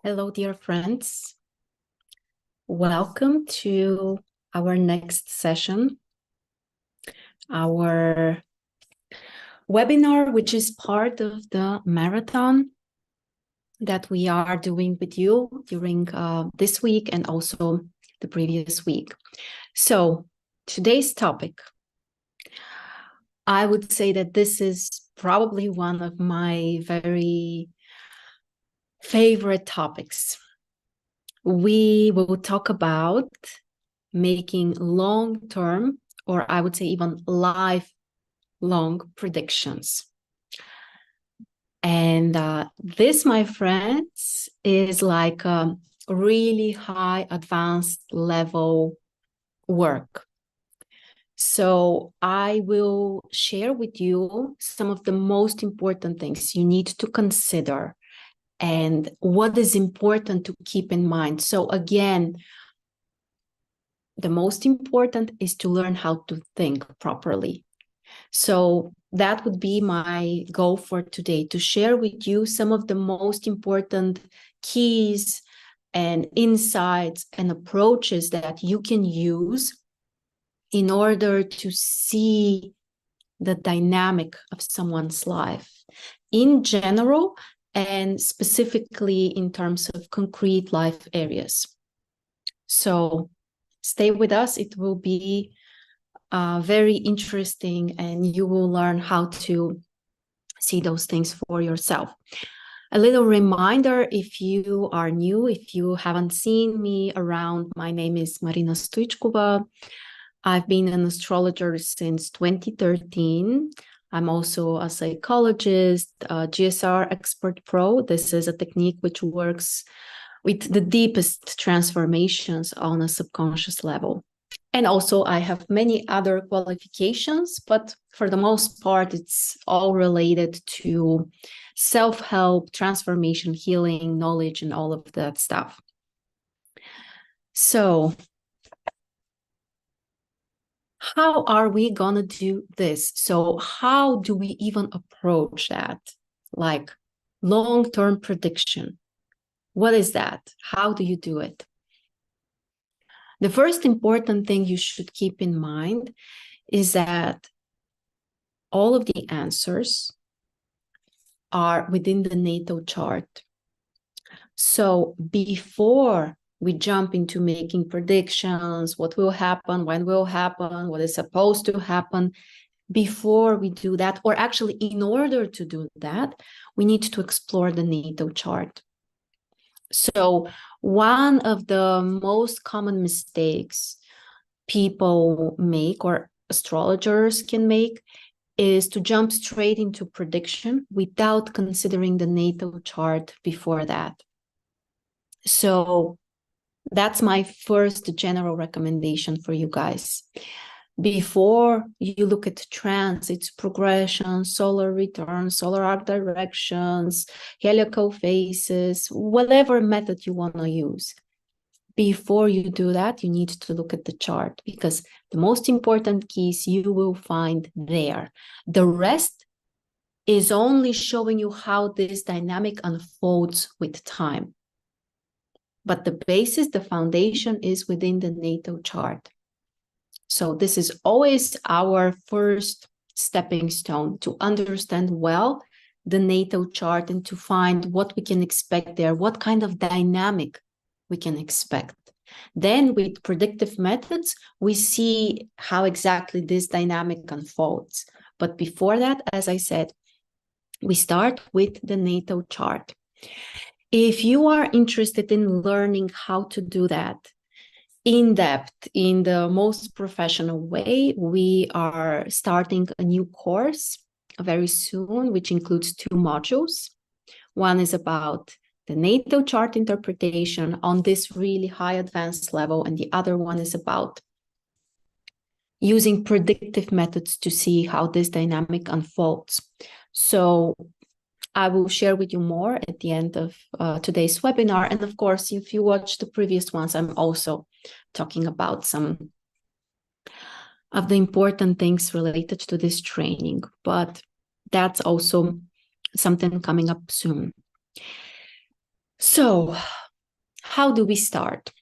Hello, dear friends. Welcome to our next session, our webinar, which is part of the marathon that we are doing with you during this week and also the previous week. So today's topic, I would say that this is probably one of my very favorite topics. We will talk about making long-term, or I would say even lifelong predictions. And this, my friends, is like a really high advanced level work. So I will share with you some of the most important things you need to consider and what is important to keep in mind. So again, the most important is to learn how to think properly. So that would be my goal for today, to share with you some of the most important keys and insights and approaches that you can use in order to see the dynamic of someone's life in general and specifically in terms of concrete life areas. So stay with us. It will be very interesting and you will learn how to see those things for yourself. A little reminder, if you are new, if you haven't seen me around, my name is Mariana Stoichkova. I've been an astrologer since 2013. I'm also a psychologist, a GSR Expert Pro. This is a technique which works with the deepest transformations on a subconscious level. And also I have many other qualifications, but for the most part, it's all related to self-help, transformation, healing, knowledge, and all of that stuff. So how are we gonna do this? So how do we even approach that? Like long-term prediction. What is that? How do you do it? The first important thing you should keep in mind is that all of the answers are within the natal chart. So before we jump into making predictions, what will happen, when will happen, what is supposed to happen, before we do that, or actually in order to do that, we need to explore the natal chart. So one of the most common mistakes people make, or astrologers can make, is to jump straight into prediction without considering the natal chart before that. So that's my first general recommendation for you guys. Before you look at transits, progressions, solar returns, solar arc directions, heliacal phases, whatever method you want to use, before you do that, you need to look at the chart, because the most important keys you will find there. The rest is only showing you how this dynamic unfolds with time. But the basis, the foundation is within the natal chart. So this is always our first stepping stone, to understand well the natal chart and to find what we can expect there, what kind of dynamic we can expect. Then with predictive methods, we see how exactly this dynamic unfolds. But before that, as I said, we start with the natal chart. If you are interested in learning how to do that in depth, in the most professional way, we are starting a new course very soon, which includes 2 modules. One is about the natal chart interpretation on this really high advanced level, and the other one is about using predictive methods to see how this dynamic unfolds. So I will share with you more at the end of today's webinar. And of course, if you watch the previous ones, I'm also talking about some of the important things related to this training, but that's also something coming up soon. So, how do we start?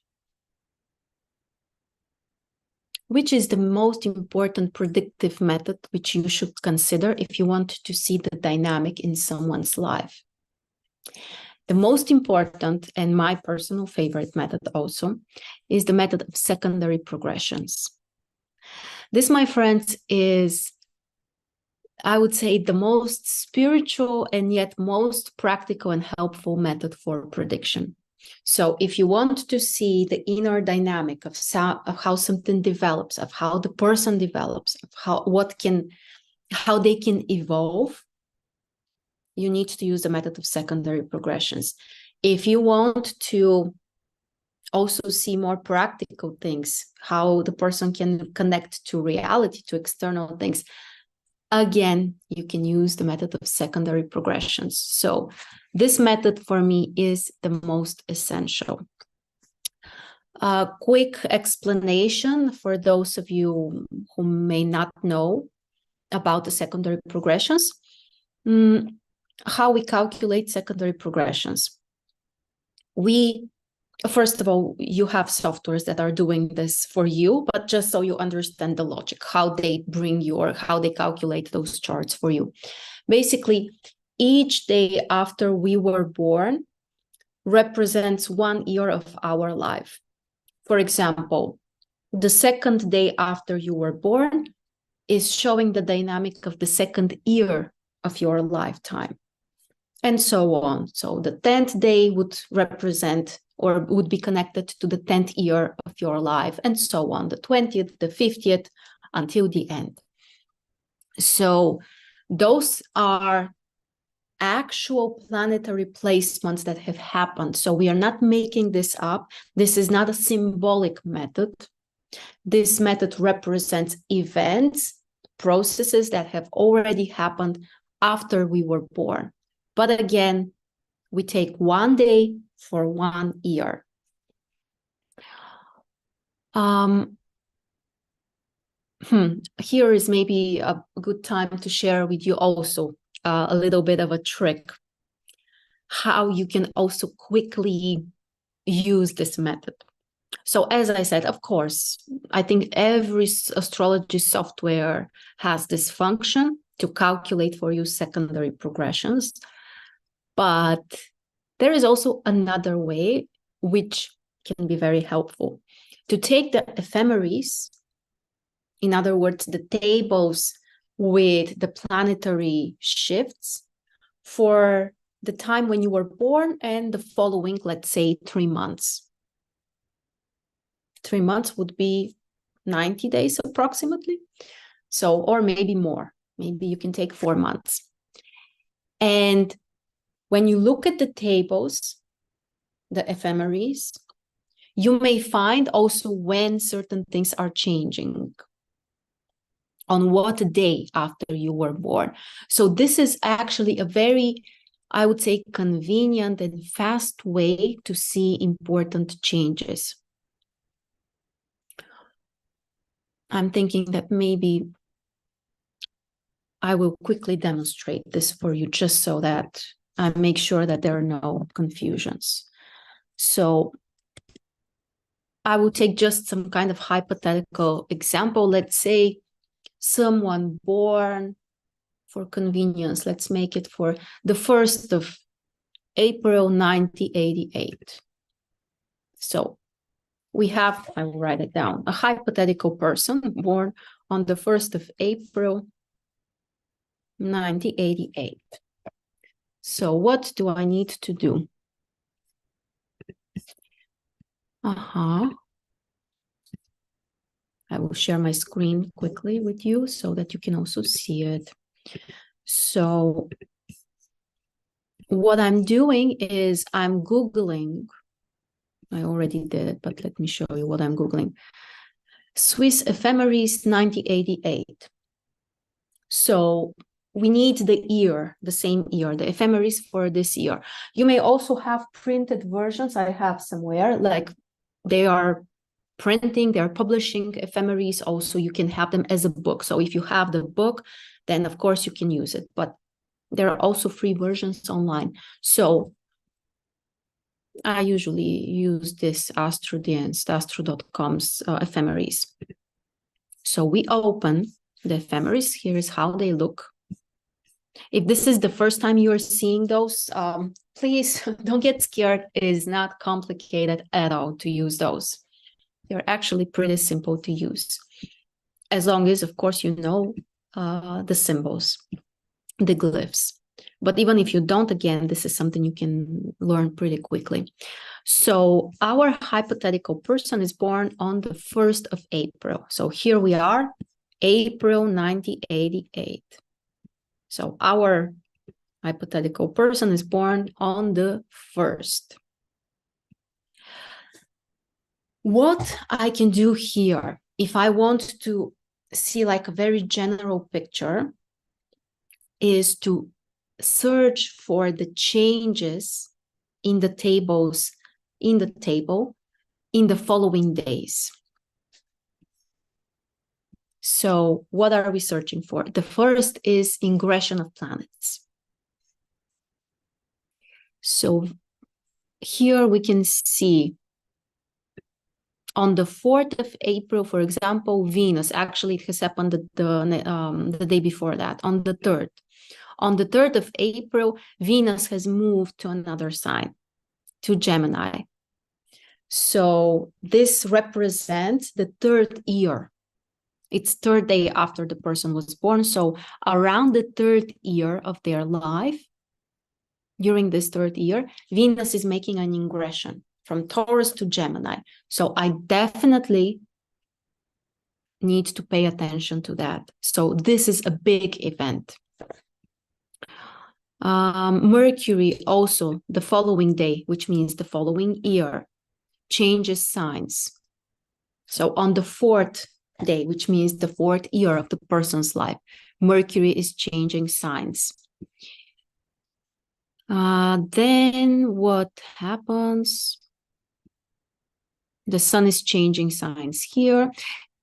Which is the most important predictive method which you should consider if you want to see the dynamic in someone's life? The most important and my personal favorite method also is the method of secondary progressions. This, my friends, is, I would say, the most spiritual and yet most practical and helpful method for prediction. So if you want to see the inner dynamic of how something develops, of how the person develops, of how they can evolve, you need to use the method of secondary progressions. If you want to also see more practical things, how the person can connect to reality, to external things, again, you can use the method of secondary progressions. So this method for me is the most essential. A quick explanation for those of you who may not know about the secondary progressions. How we calculate secondary progressions. First of all, you have softwares that are doing this for you, but just so you understand the logic, how they calculate those charts for you. Basically, each day after we were born represents 1 year of our life. For example, the second day after you were born is showing the dynamic of the second year of your lifetime, and so on. So the 10th day would represent or would be connected to the 10th year of your life, and so on, the 20th, the 50th, until the end. So those are actual planetary placements that have happened. So we are not making this up. This is not a symbolic method. This method represents events, processes that have already happened after we were born. But again, we take 1 day for 1 year. Here is maybe a good time to share with you also a little bit of a trick, how you can also quickly use this method. So as I said, of course, I think every astrology software has this function to calculate for you secondary progressions. But there is also another way which can be very helpful. To take the ephemeries, in other words, the tables with the planetary shifts for the time when you were born and the following, let's say, 3 months. 3 months would be 90 days approximately. So, or maybe more. Maybe you can take 4 months. And when you look at the tables, the ephemeries, you may find also when certain things are changing, on what day after you were born. So this is actually a very, I would say, convenient and fast way to see important changes. I'm thinking that maybe I will quickly demonstrate this for you, just so that I make sure that there are no confusions. So I will take just some kind of hypothetical example. Let's say someone born, for convenience, let's make it for the 1st of April 1988. So we have, I will write it down, a hypothetical person born on the 1st of April 1988. So what do I need to do? I will share my screen quickly with you so that you can also see it. So what I'm doing is I'm Googling. I already did it, but let me show you what I'm Googling. Swiss ephemeris 1988. So we need the year, the same year, the ephemeris for this year. You may also have printed versions. I have somewhere, like they are printing, they're publishing ephemeris. Also, you can have them as a book. So if you have the book, then of course you can use it. But there are also free versions online. So I usually use this AstroDance, astro.com's ephemeries. So we open the ephemeries. Here is how they look. If this is the first time you're seeing those, please don't get scared. It is not complicated at all to use those. They're actually pretty simple to use. As long as, of course, you know the symbols, the glyphs. But even if you don't, again, this is something you can learn pretty quickly. So our hypothetical person is born on the 1st of April. So here we are, April 1988. So our hypothetical person is born on the 1st. What I can do here, if I want to see like a very general picture, is to search for the changes in the tables, in the table, in the following days. So what are we searching for? The first is ingression of planets. So here we can see on the 4th of April, for example, Venus, actually it has happened the day before that, on the 3rd. On the 3rd of April, Venus has moved to another sign, to Gemini. So this represents the 3rd year. It's 3rd day after the person was born. So around the 3rd year of their life, during this 3rd year, Venus is making an ingression from Taurus to Gemini. So I definitely need to pay attention to that. So this is a big event. Mercury also the following day, which means the following year, changes signs. So on the 4th day, which means the 4th year of the person's life, Mercury is changing signs. Then what happens? The sun is changing signs here.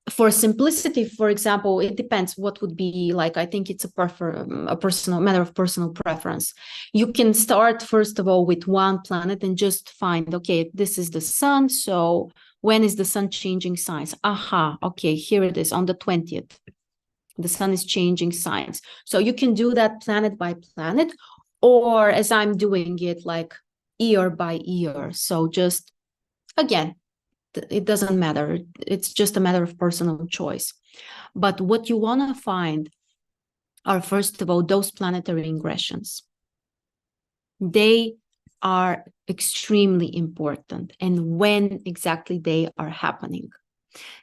For simplicity, for example, it depends what would be like. I think it's a personal matter of personal preference. You can start, first of all, with one planet and just find, okay, this is the sun. So when is the sun changing signs? Aha, okay, here it is on the 20th. The sun is changing signs. So you can do that planet by planet, or as I'm doing it, like year by year. So just, again, it doesn't matter. It's just a matter of personal choice. But what you want to find are, first of all, those planetary ingressions. They are extremely important, and when exactly they are happening.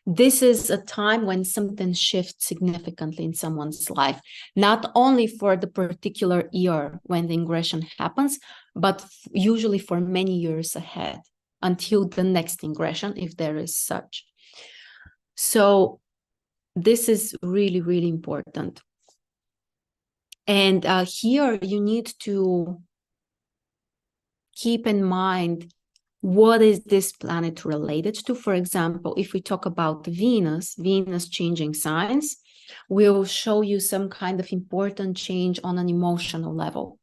This is a time when something shifts significantly in someone's life, not only for the particular year when the ingression happens, but usually for many years ahead, until the next ingression, if there is such. So this is really, really important. And here you need to keep in mind, what is this planet related to? For example, if we talk about Venus changing signs, we'll show you some kind of important change on an emotional level.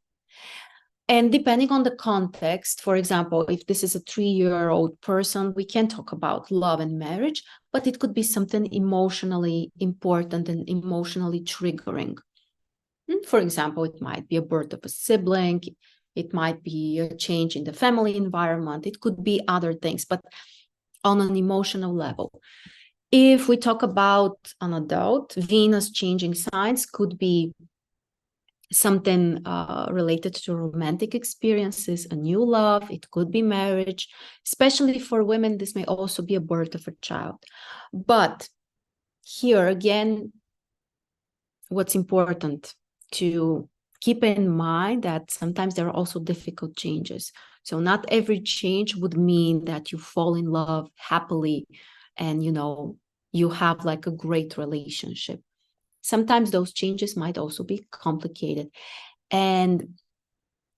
And depending on the context, for example, if this is a 3-year-old person, we can talk about love and marriage, but it could be something emotionally important and emotionally triggering. For example, it might be a birth of a sibling, it might be a change in the family environment, it could be other things, but on an emotional level. If we talk about an adult, Venus changing signs could be something related to romantic experiences, a new love, it could be marriage. Especially for women, this may also be a birth of a child. But here again, what's important to keep in mind that sometimes there are also difficult changes. So not every change would mean that you fall in love happily and, you know, you have like a great relationship. Sometimes those changes might also be complicated. And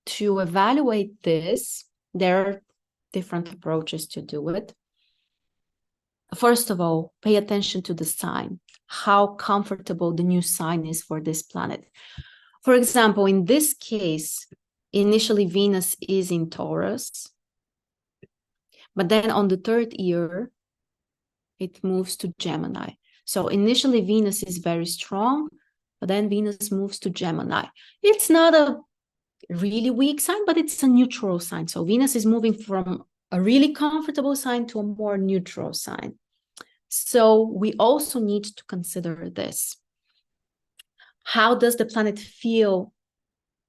to evaluate this, there are different approaches to do it. First of all, pay attention to the sign, how comfortable the new sign is for this planet. For example, in this case, initially Venus is in Taurus, But then on the third year, it moves to Gemini. So initially Venus is very strong, but then Venus moves to Gemini. It's not a really weak sign, but it's a neutral sign. So Venus is moving from a really comfortable sign to a more neutral sign. So we also need to consider this. How does the planet feel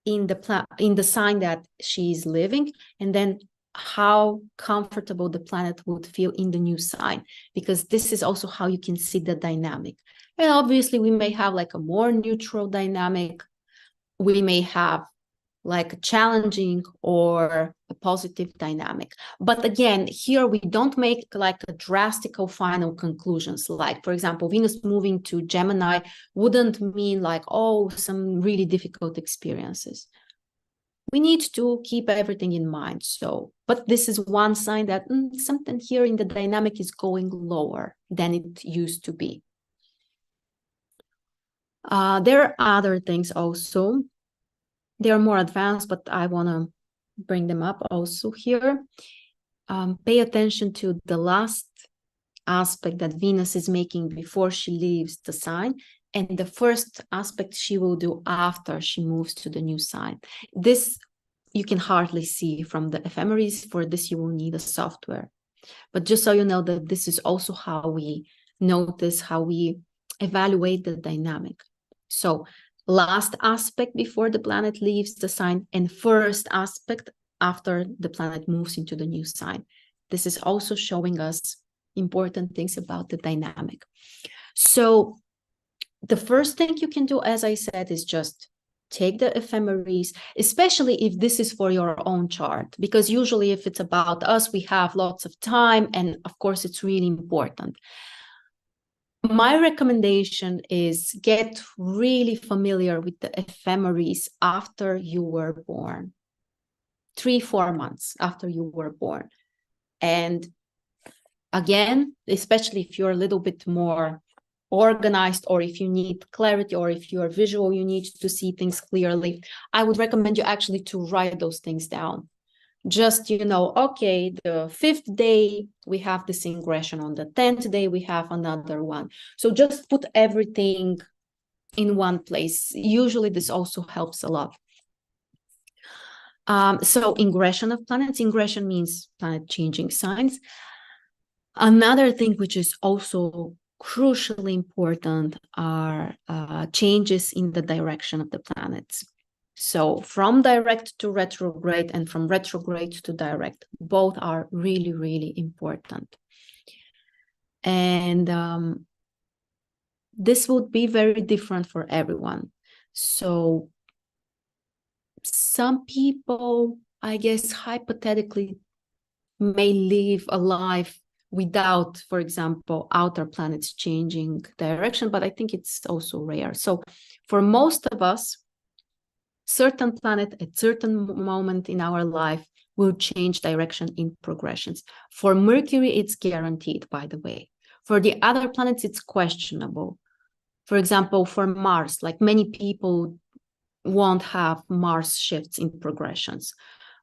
in the sign that she is living? And then how comfortable the planet would feel in the new sign, because this is also how you can see the dynamic. And obviously we may have like a more neutral dynamic. We may have like a challenging or a positive dynamic. But again, here we don't make like a drastic final conclusions. Like, for example, Venus moving to Gemini wouldn't mean like, oh, some really difficult experiences. We need to keep everything in mind. So, but this is one sign that something here in the dynamic is going lower than it used to be. There are other things also. They are more advanced, but I want to bring them up also here. Pay attention to the last aspect that Venus is making before she leaves the sign, and the first aspect she will do after she moves to the new sign. This you can hardly see from the ephemeris. For this, you will need a software. But just so you know that this is also how we notice, how we evaluate the dynamic. So last aspect before the planet leaves the sign, and first aspect after the planet moves into the new sign. This is also showing us important things about the dynamic. So the first thing you can do, as I said, is just take the ephemeris, especially if this is for your own chart, because usually if it's about us, we have lots of time, and of course it's really important. My recommendation is get really familiar with the ephemeris after you were born, 3-4 months after you were born. And again, especially if you're a little bit more organized, or if you need clarity, or if you're visual, you need to see things clearly, I would recommend you actually to write those things down. Just, okay, the 5th day we have this ingression, on the 10th day we have another one. So just put everything in one place. Usually this also helps a lot. So ingression of planets. Ingression means planet changing signs. Another thing which is also crucially important are changes in the direction of the planets. So from direct to retrograde, and from retrograde to direct, both are really, really important. And this would be very different for everyone. So some people, I guess, hypothetically may live a life without, for example, outer planets changing direction, but I think it's also rare. So for most of us, certain planet at certain moment in our life will change direction in progressions. For Mercury, it's guaranteed, by the way. For the other planets, it's questionable. For example, for Mars, like many people won't have Mars shifts in progressions.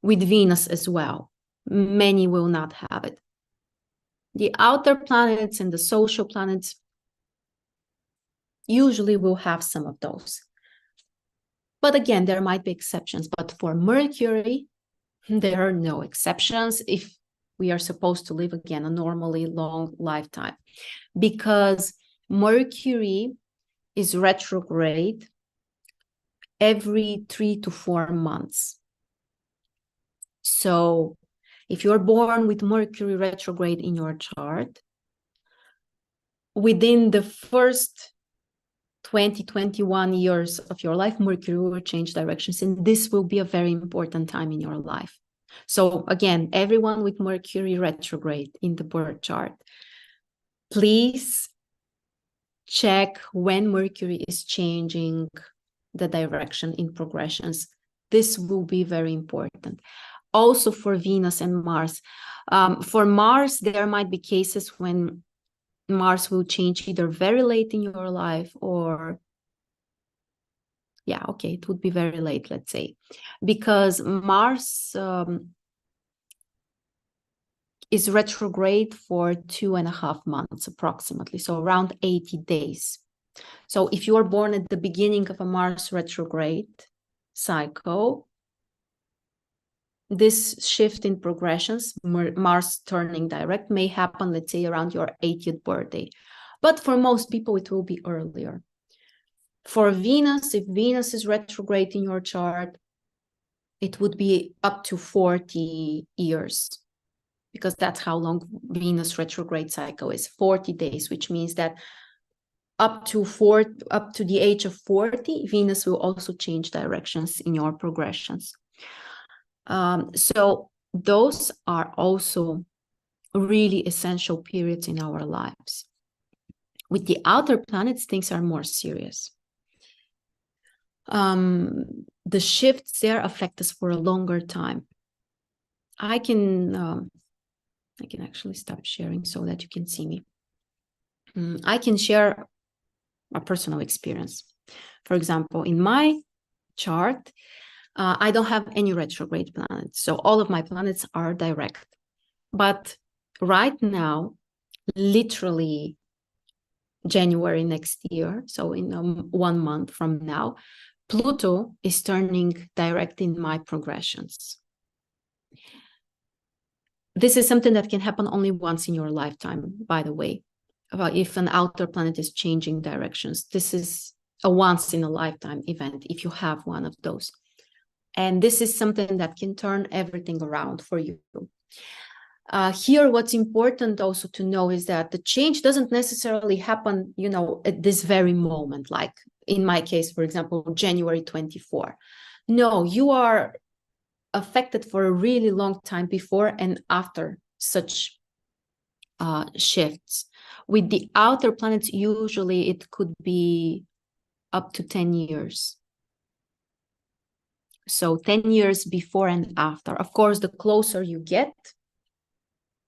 With Venus as well, many will not have it. The outer planets and the social planets usually will have some of those. But again, there might be exceptions. But for Mercury, there are no exceptions if we are supposed to live again a normally long lifetime, because Mercury is retrograde every 3 to 4 months. So if you're born with Mercury retrograde in your chart, within the first 21 years of your life, Mercury will change directions, and this will be a very important time in your life. So again, everyone with Mercury retrograde in the birth chart, please check when Mercury is changing the direction in progressions. This will be very important. Also for Venus and Mars. For Mars, there might be cases when Mars will change either very late in your life, or it would be very late, let's say, because Mars is retrograde for 2.5 months approximately, so around 80 days. So if you are born at the beginning of a Mars retrograde cycle, this shift in progressions, Mars turning direct, may happen, let's say, around your 80th birthday. But for most people, it will be earlier. For Venus, if Venus is retrograde in your chart, it would be up to 40 years, because that's how long Venus retrograde cycle is, 40 days, which means that up to the age of 40, Venus will also change directions in your progressions. So those are also really essential periods in our lives. With the outer planets, things are more serious. The shifts there affect us for a longer time. I can actually stop sharing so that you can see me. I can share a personal experience. For example, in my chart, I don't have any retrograde planets. So all of my planets are direct. But right now, literally January next year, so in 1 month from now, Pluto is turning direct in my progressions. This is something that can happen only once in your lifetime, by the way. If an outer planet is changing directions, this is a once in a lifetime event if you have one of those. And this is something that can turn everything around for you. Here, what's important also to know is that the change doesn't necessarily happen, at this very moment, like in my case, for example, January 24. No, you are affected for a really long time before and after such shifts. With the outer planets, usually it could be up to 10 years. So 10 years before and after. Of course, the closer you get,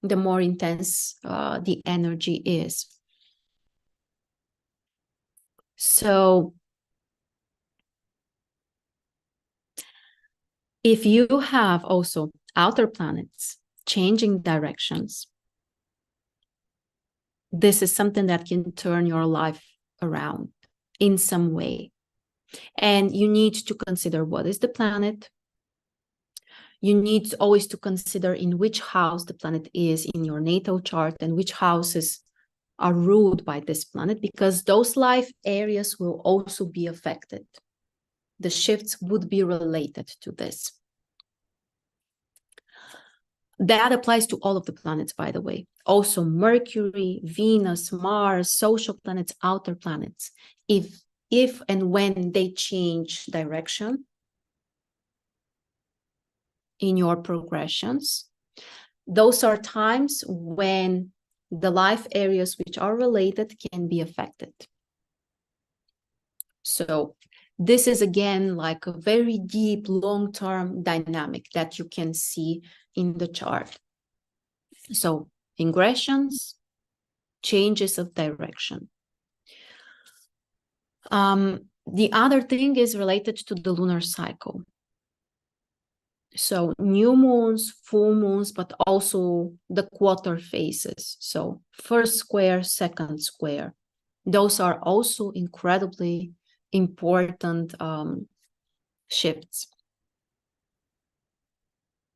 the more intense the energy is. So if you have also outer planets changing directions, this is something that can turn your life around in some way. And you need to consider what is the planet. You need always to consider in which house the planet is in your natal chart and which houses are ruled by this planet, because those life areas will also be affected. The shifts would be related to this. That applies to all of the planets, by the way. Also Mercury, Venus, Mars, social planets, outer planets. If and when they change direction in your progressions, those are times when the life areas which are related can be affected. So this is again like a very deep long-term dynamic that you can see in the chart. So ingressions, changes of direction. The other thing is related to the lunar cycle. So new moons, full moons, but also the quarter phases. So first square, second square. Those are also incredibly important shifts.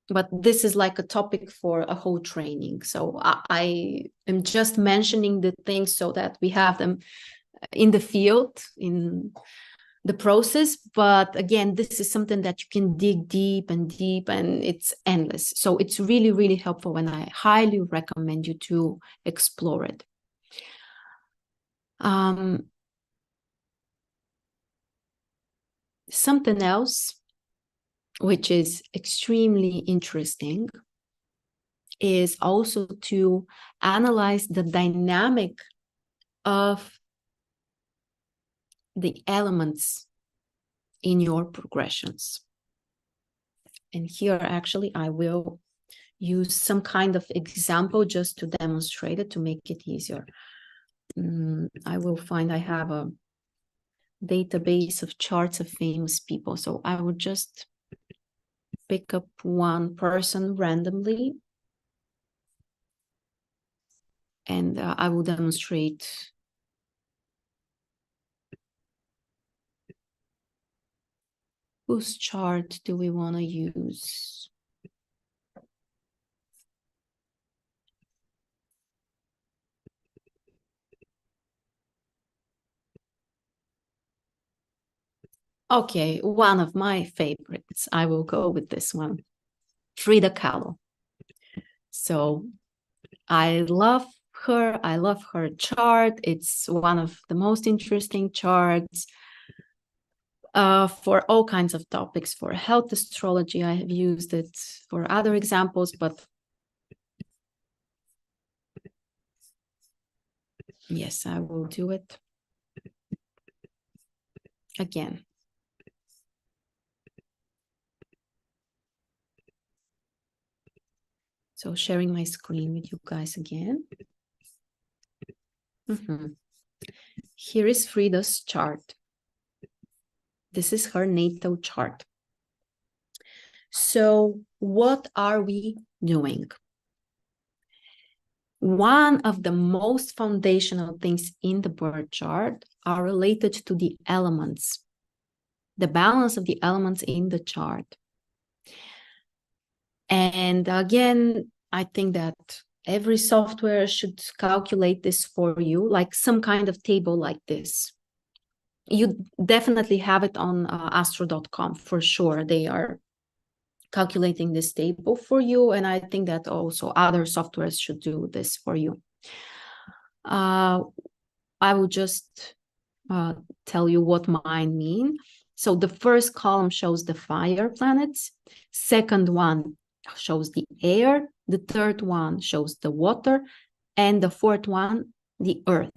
But this is like a topic for a whole training. So I am just mentioning the things so that we have them in the field, in the process. But again, this is something that you can dig deep and it's endless. So it's really, really helpful, and I highly recommend you to explore it. Something else which is extremely interesting is also to analyze the dynamic of the elements in your progressions. And here actually I will use some kind of example just to demonstrate it, to make it easier. I have a database of charts of famous people, so I would just pick up one person randomly And I will demonstrate whose chart do we want to use. Okay, one of my favorites. I will go with this one, Frida Kahlo. So I love her. I love her chart. It's one of the most interesting charts for all kinds of topics. For health astrology, I have used it for other examples, but yes, I will do it again. So sharing my screen with you guys again. Here is Frida's chart. This is her natal chart. So what are we doing? One of the most foundational things in the birth chart are related to the elements, the balance of the elements in the chart. And again, I think that every software should calculate this for you, like some kind of table like this. You definitely have it on astro.com for sure. They are calculating this table for you. And I think that also other softwares should do this for you. I will just tell you what mine mean. So the first column shows the fire planets. Second one shows the air. The third one shows the water. And the fourth one, the earth.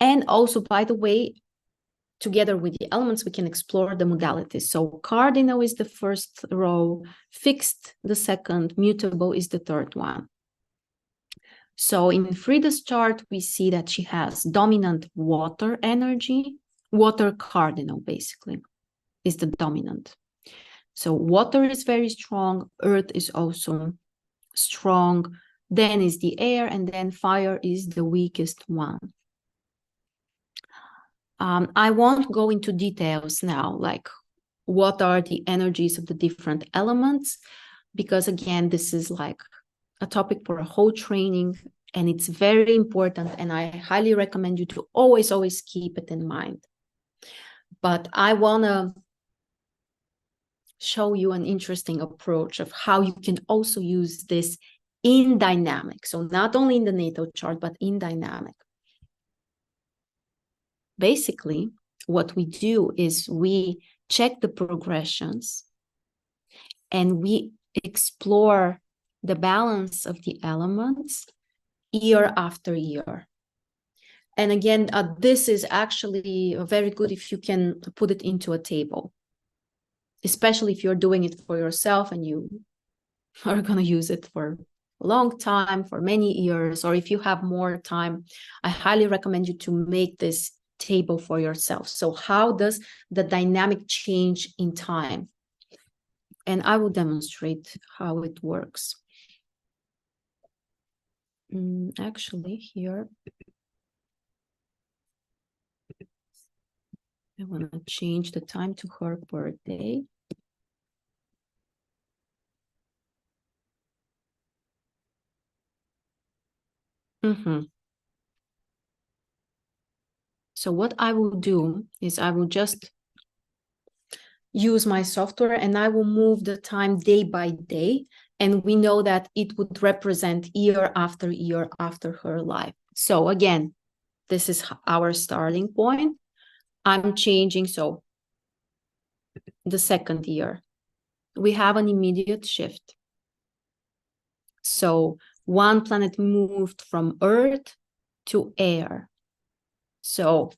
And also, by the way, together with the elements, we can explore the modalities. So cardinal is the first row, fixed the second, mutable is the third one. So in Frida's chart, we see that she has dominant water energy. Water cardinal, basically, is the dominant. So water is very strong. Earth is also strong. Then is the air, and then fire is the weakest one. I won't go into details now, like what are the energies of the different elements, because again, this is like a topic for a whole training, and it's very important, and I highly recommend you to always keep it in mind. But I want to show you an interesting approach of how you can also use this in dynamic. So not only in the natal chart, but in dynamic. Basically, what we do is we check the progressions and we explore the balance of the elements year after year. And again, this is actually very good if you can put it into a table, especially if you're doing it for yourself and you are going to use it for a long time, for many years, or if you have more time, I highly recommend you to make this table for yourself. So how does the dynamic change in time? And I will demonstrate how it works. Actually, here, I want to change the time to her birthday. So what I will do is I will just use my software and I will move the time day by day. And we know that it would represent year after year after her life. So again, this is our starting point. I'm changing. So the second year, we have an immediate shift. So one planet moved from Earth to air. So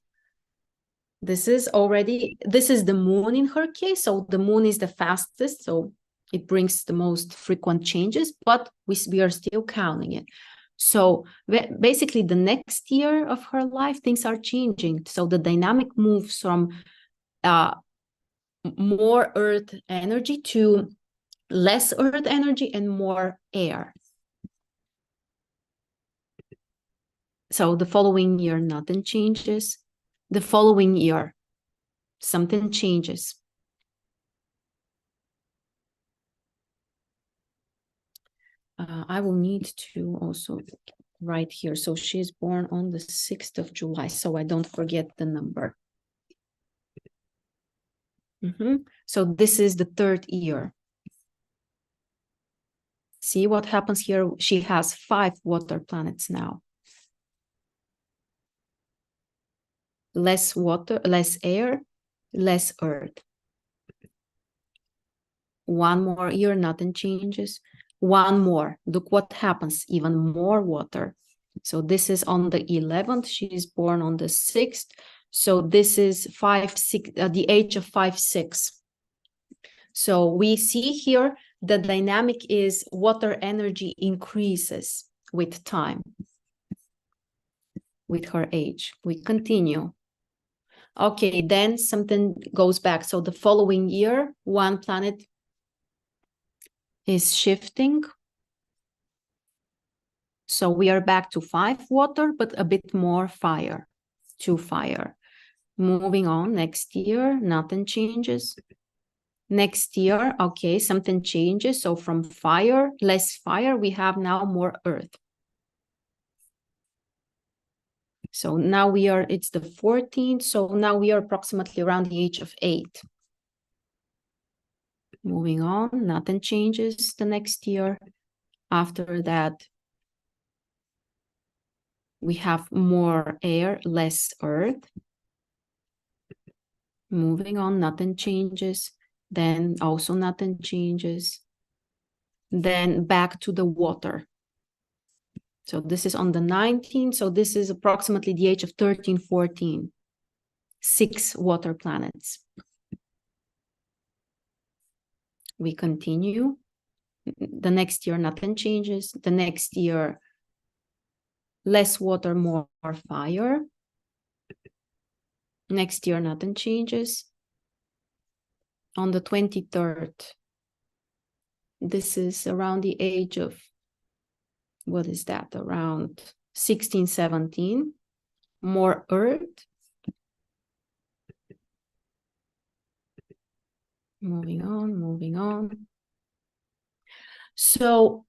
this is the moon in her case. So the moon is the fastest. So it brings the most frequent changes, but we are still counting it. So basically the next year of her life, things are changing. So the dynamic moves from more earth energy to less earth energy and more air. So the following year, nothing changes. The following year, something changes. I will need to also write here. So she is born on the 6th of July, so I don't forget the number. So this is the 3rd year. See what happens here? She has 5 water planets now. Less water, less air, less earth. 1 more year, nothing changes. 1 more, look what happens, even more water. So this is on the 11th, she is born on the 6th. So this is 5, 6, the age of 5, 6. So we see here the dynamic is water energy increases with time, with her age. We continue. Okay, then something goes back. So the following year, 1 planet is shifting. So we are back to 5 water, but a bit more fire, 2 fire. Moving on, next year, nothing changes. Next year, okay, something changes. So from fire, less fire, we have now more earth. So now we are, it's the 14th. So now we are approximately around the age of 8. Moving on, nothing changes the next year. After that, we have more air, less earth. Moving on, nothing changes. Then also nothing changes. Then back to the water. So this is on the 19th. So this is approximately the age of 13, 14. 6 water planets. We continue. The next year, nothing changes. The next year, less water, more fire. Next year, nothing changes. On the 23rd, this is around the age of, what is that? Around 16, 17. More earth. Moving on, moving on. So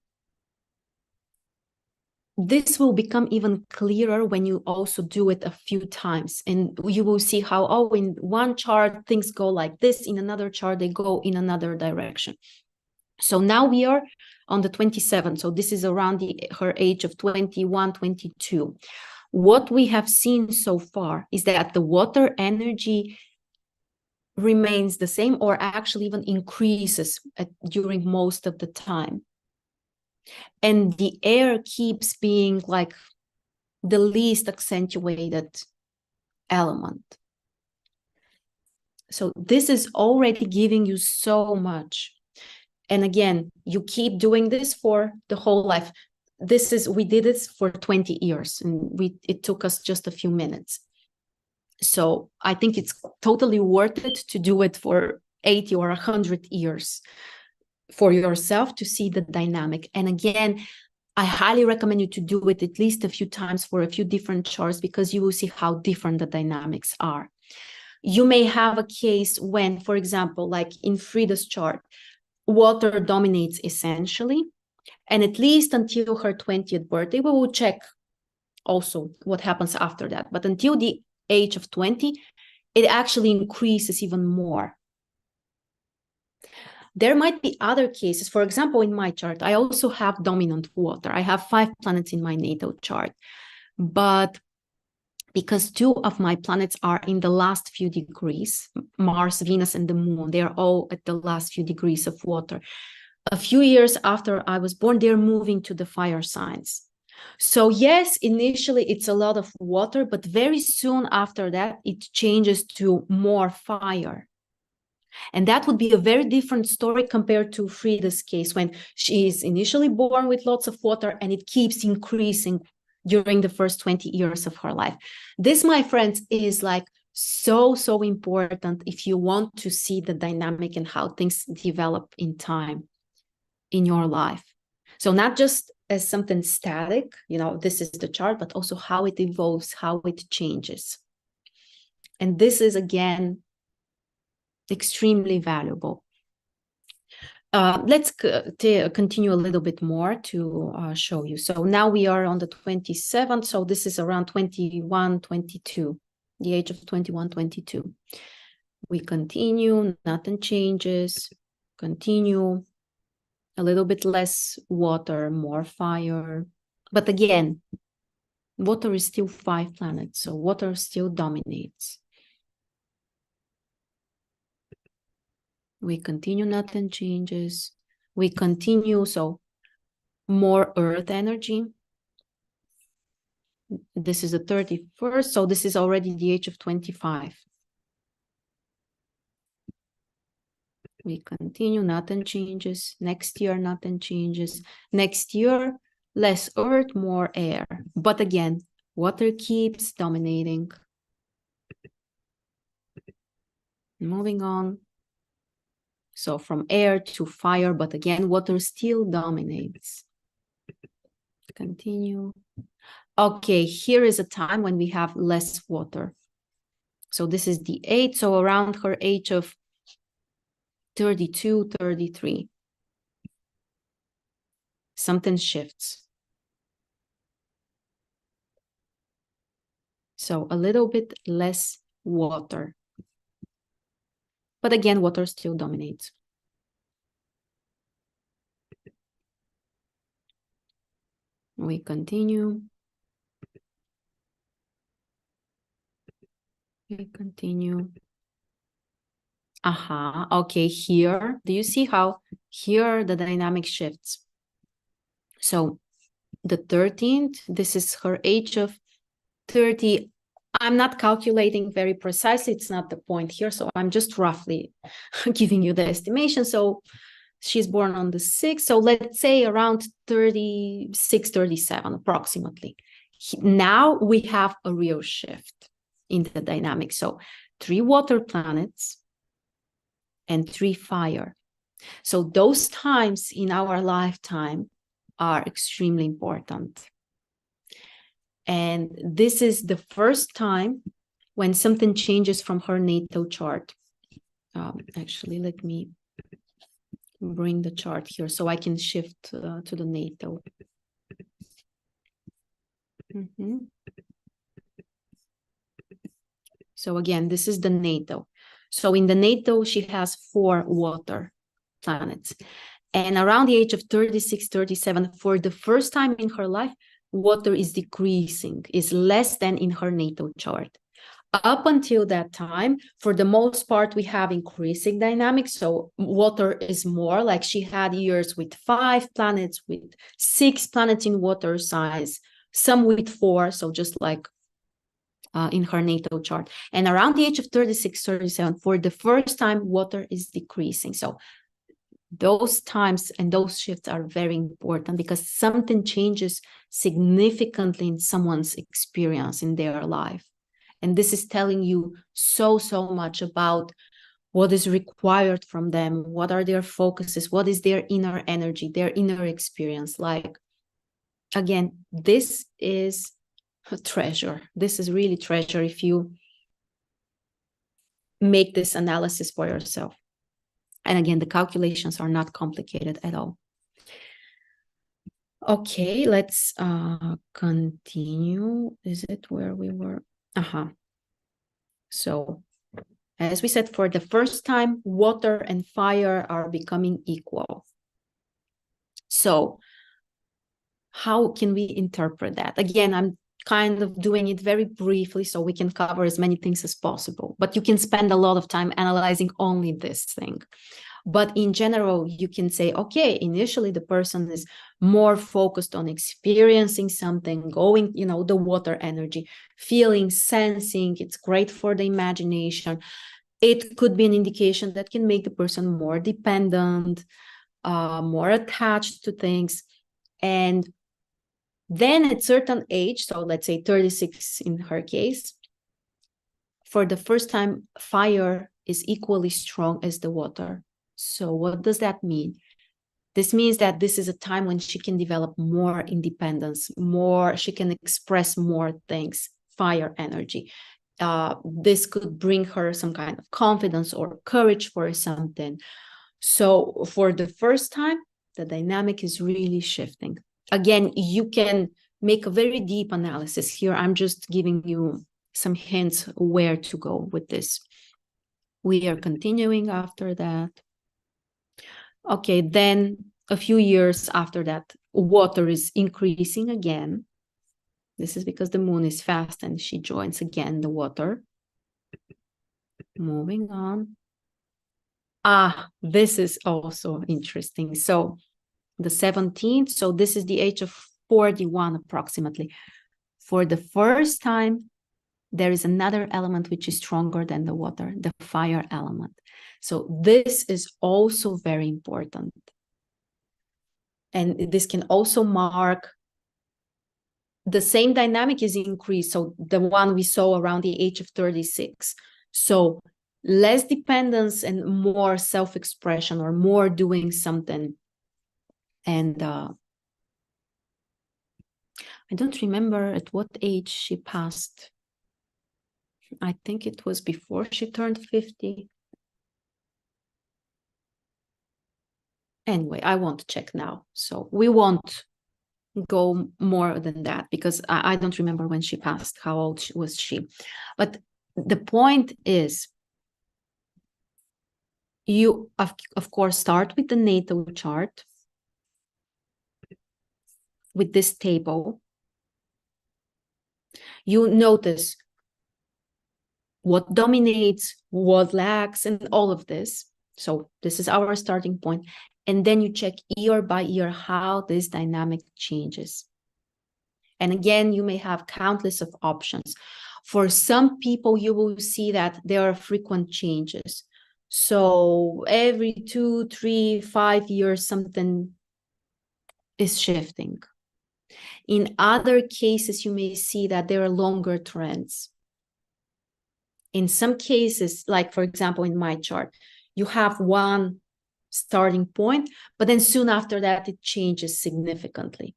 this will become even clearer when you also do it a few times, and you will see how, oh, in one chart things go like this, in another chart they go in another direction. So now we are on the 27th, so this is around her age of 21, 22. What we have seen so far is that the water energy remains the same, or actually even increases during most of the time. And the air keeps being like the least accentuated element. So this is already giving you so much. And again, you keep doing this for the whole life. We did this for 20 years, and it took us just a few minutes. So I think it's totally worth it to do it for 80 or 100 years for yourself to see the dynamic. And again, I highly recommend you to do it at least a few times for a few different charts, because you will see how different the dynamics are. You may have a case when, for example, like in Frida's chart, water dominates essentially, and at least until her 20th birthday, we will check also what happens after that. But until the age of 20, it actually increases even more. There might be other cases. For example, in my chart, I also have dominant water. I have 5 planets in my natal chart. But because 2 of my planets are in the last few degrees, Mars, Venus, and the Moon, they are all at the last few degrees of water. A few years after I was born, they're moving to the fire signs. So yes, initially it's a lot of water, but very soon after that, it changes to more fire. And that would be a very different story compared to Frida's case, when she is initially born with lots of water and it keeps increasing during the first 20 years of her life. This, my friends, is like so important if you want to see the dynamic and how things develop in time in your life. So not just as something static, this is the chart, but also how it evolves, how it changes. And this is, again, extremely valuable. Let's continue a little bit more to show you. So now we are on the 27th. So this is around 21, 22, the age of 21, 22. We continue, nothing changes, continue, a little bit less water, more fire. But again, water is still 5 planets, so water still dominates. We continue, nothing changes. We continue, so more earth energy. This is the 31st, so this is already the age of 25. We continue, nothing changes. Next year, nothing changes. Next year, less earth, more air. But again, water keeps dominating. Moving on. So from air to fire, but again, water still dominates. Continue. Okay, here is a time when we have less water. So this is the 8th, so around her age of 32, 33. Something shifts. So a little bit less water. But again, water still dominates. We continue. We continue. Okay, here, do you see how here the dynamic shifts? So the 13th, this is her age of 30. I'm not calculating very precisely. It's not the point here. So I'm just roughly giving you the estimation. So she's born on the 6th. So let's say around 36, 37 approximately. Now we have a real shift in the dynamic. So 3 water planets and 3 fire. So those times in our lifetime are extremely important. And this is the first time when something changes from her natal chart. Actually, let me bring the chart here so I can shift to the natal. So again, this is the natal. So in the natal, she has 4 water planets. And around the age of 36, 37, for the first time in her life, water is decreasing, is less than in her natal chart. Up until that time, for the most part, we have increasing dynamics. So water is more, like she had years with 5 planets, with 6 planets in water signs, some with 4, so just like in her natal chart. And around the age of 36, 37, for the first time, water is decreasing. So those times and those shifts are very important because something changes significantly in someone's experience in their life. And this is telling you so much about what is required from them, what are their focuses, what is their inner energy, their inner experience. Like, again, this is a treasure. This is really treasure if you make this analysis for yourself. And again, the calculations are not complicated at all. Okay, let's continue. Is it where we were? So, as we said, for the first time, water and fire are becoming equal. So, how can we interpret that? Again, I'm kind of doing it very briefly so we can cover as many things as possible. But you can spend a lot of time analyzing only this thing. But in general, you can say, okay, initially the person is more focused on experiencing something, going, the water energy, feeling, sensing. It's great for the imagination. It could be an indication that can make the person more dependent, more attached to things. And then at certain age, so let's say 36 in her case, for the first time, fire is equally strong as the water. So what does that mean? This means that this is a time when she can develop more independence, she can express more things, fire energy. This could bring her some kind of confidence or courage for something. So for the first time, the dynamic is really shifting. Again, you can make a very deep analysis here. I'm just giving you some hints where to go with this. We are continuing after that. Okay, then a few years after that, water is increasing again. This is because the moon is fast and she joins again the water. Moving on. This is also interesting. So the 17th, so this is the age of 41 approximately. For the first time, there is another element which is stronger than the water, the fire element. So this is also very important. And this can also mark the same dynamic is increased. So the one we saw around the age of 36. So less dependence and more self-expression or more doing something. And I don't remember at what age she passed. I think it was before she turned 50. Anyway, I won't check now. So we won't go more than that because I don't remember when she passed, how old was she. But the point is, you, of course, start with the natal chart, with this table. You notice what dominates, what lacks, and all of this. So this is our starting point. And then you check year by year how this dynamic changes. And again, you may have countless of options. For some people, you will see that there are frequent changes. So every 2, 3, 5 years, something is shifting. In other cases, you may see that there are longer trends. In some cases, like for example, in my chart, you have one starting point, but then soon after that, it changes significantly.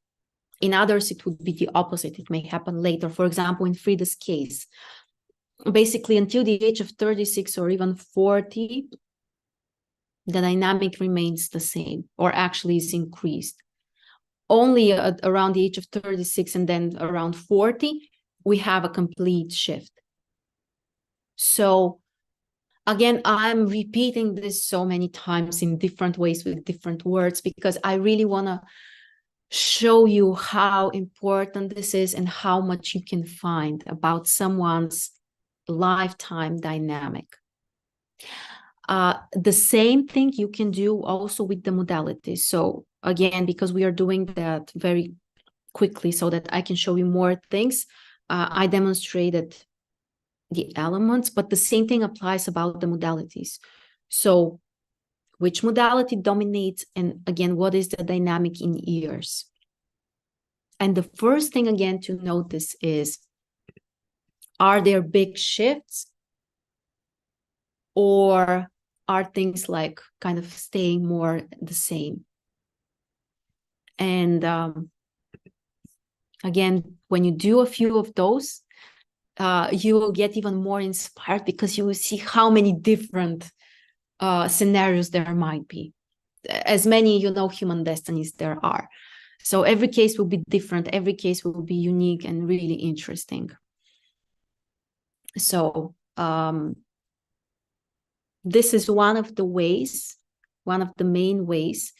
In others, it would be the opposite. It may happen later. For example, in Frida's case, basically until the age of 36 or even 40, the dynamic remains the same or actually is increased. Only around the age of 36 and then around 40, we have a complete shift. So again, I'm repeating this so many times in different ways with different words because I really want to show you how important this is and how much you can find about someone's lifetime dynamic. The same thing you can do also with the modalities. So again, because we are doing that very quickly so that I can show you more things, I demonstrated the elements, but the same thing applies about the modalities. So which modality dominates, and again, what is the dynamic in years? And the first thing again to notice is, are there big shifts, or are things like kind of staying more the same? And again, when you do a few of those, you will get even more inspired because you will see how many different scenarios there might be. As many, human destinies there are. So every case will be different. Every case will be unique and really interesting. So this is one of the main ways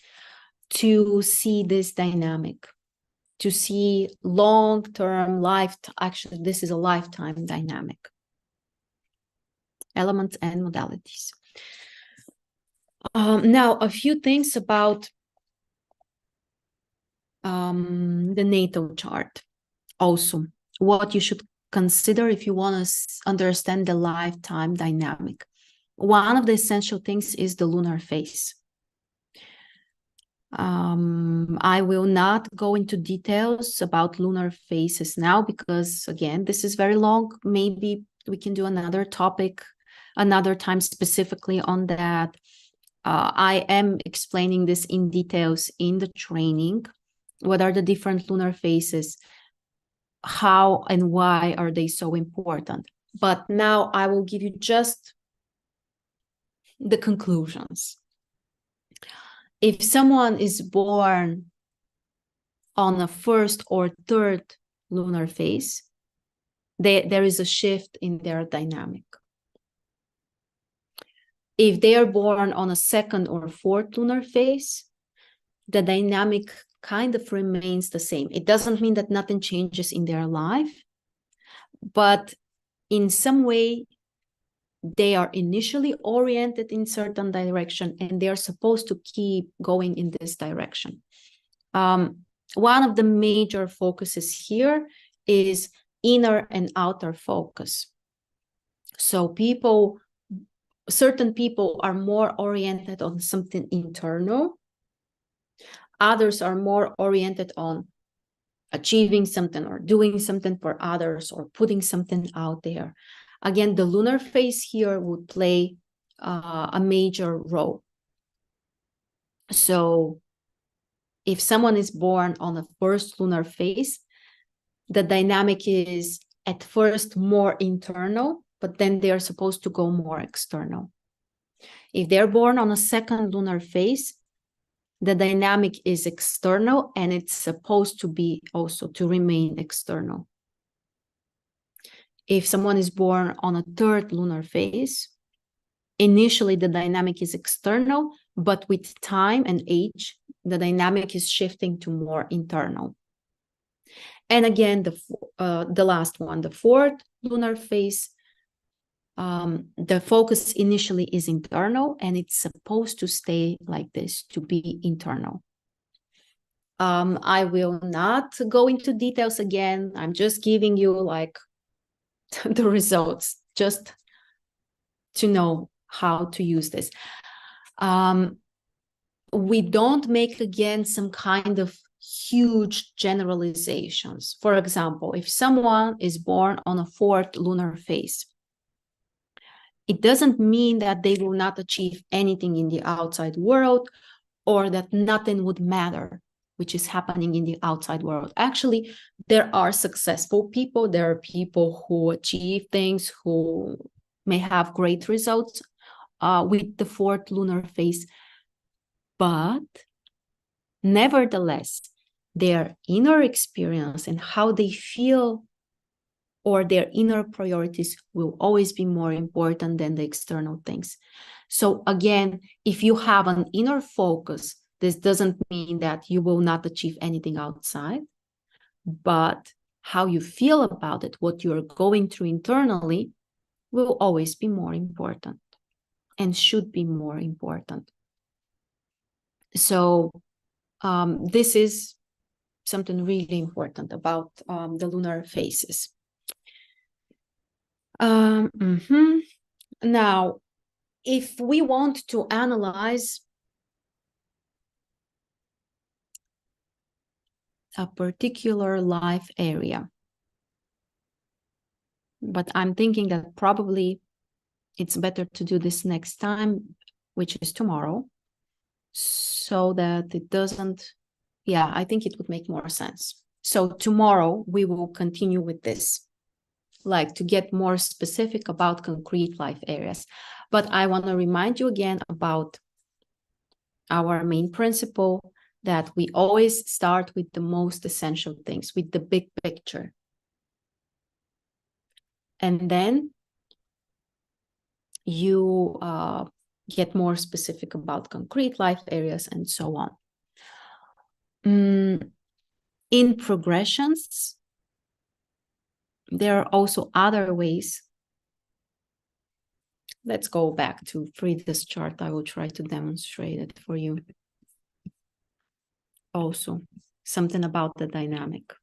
to see this dynamic, to see long-term actually, this is a lifetime dynamic. Elements and modalities. Now, a few things about the natal chart. Also, what you should consider if you want to understand the lifetime dynamic. One of the essential things is the lunar phase. I will not go into details about lunar phases now because, again, this is very long. Maybe we can do another topic another time specifically on that. I am explaining this in details in the training. What are the different lunar phases? How and why are they so important? But now I will give you just the conclusions. If someone is born on a first or third lunar phase, there is a shift in their dynamic. If they are born on a second or fourth lunar phase, the dynamic kind of remains the same. It doesn't mean that nothing changes in their life, but in some way, they are initially oriented in certain direction and they are supposed to keep going in this direction. One of the major focuses here is inner and outer focus. So certain people are more oriented on something internal. Others are more oriented on achieving something or doing something for others or putting something out there. Again, the lunar phase here would play a major role. So if someone is born on the first lunar phase, the dynamic is at first more internal, but then they are supposed to go more external. If they're born on a second lunar phase, the dynamic is external and it's supposed to be also to remain external. If someone is born on a third lunar phase, initially the dynamic is external, but with time and age, the dynamic is shifting to more internal. And again, the last one, the fourth lunar phase, the focus initially is internal and it's supposed to stay like this, to be internal. I will not go into details again. I'm just giving you like the results, just to know how to use this. We don't make, again, some kind of huge generalizations. For example, if someone is born on a fourth lunar phase, it doesn't mean that they will not achieve anything in the outside world or that nothing would matter, which is happening in the outside world. Actually, there are successful people. There are people who achieve things, who may have great results with the fourth lunar phase. But nevertheless, their inner experience and how they feel or their inner priorities will always be more important than the external things. So again, if you have an inner focus, this doesn't mean that you will not achieve anything outside, but how you feel about it, what you're going through internally, will always be more important and should be more important. So this is something really important about the lunar phases. Now, if we want to analyze a particular life area, but I'm thinking that probably it's better to do this next time, which is tomorrow, so that it doesn't, I think it would make more sense. So tomorrow we will continue with this, like to get more specific about concrete life areas. But I want to remind you again about our main principle, that we always start with the most essential things, with the big picture. And then you get more specific about concrete life areas and so on. In progressions, there are also other ways. Let's go back to Frida's chart. I will try to demonstrate it for you. Also, something about the dynamic.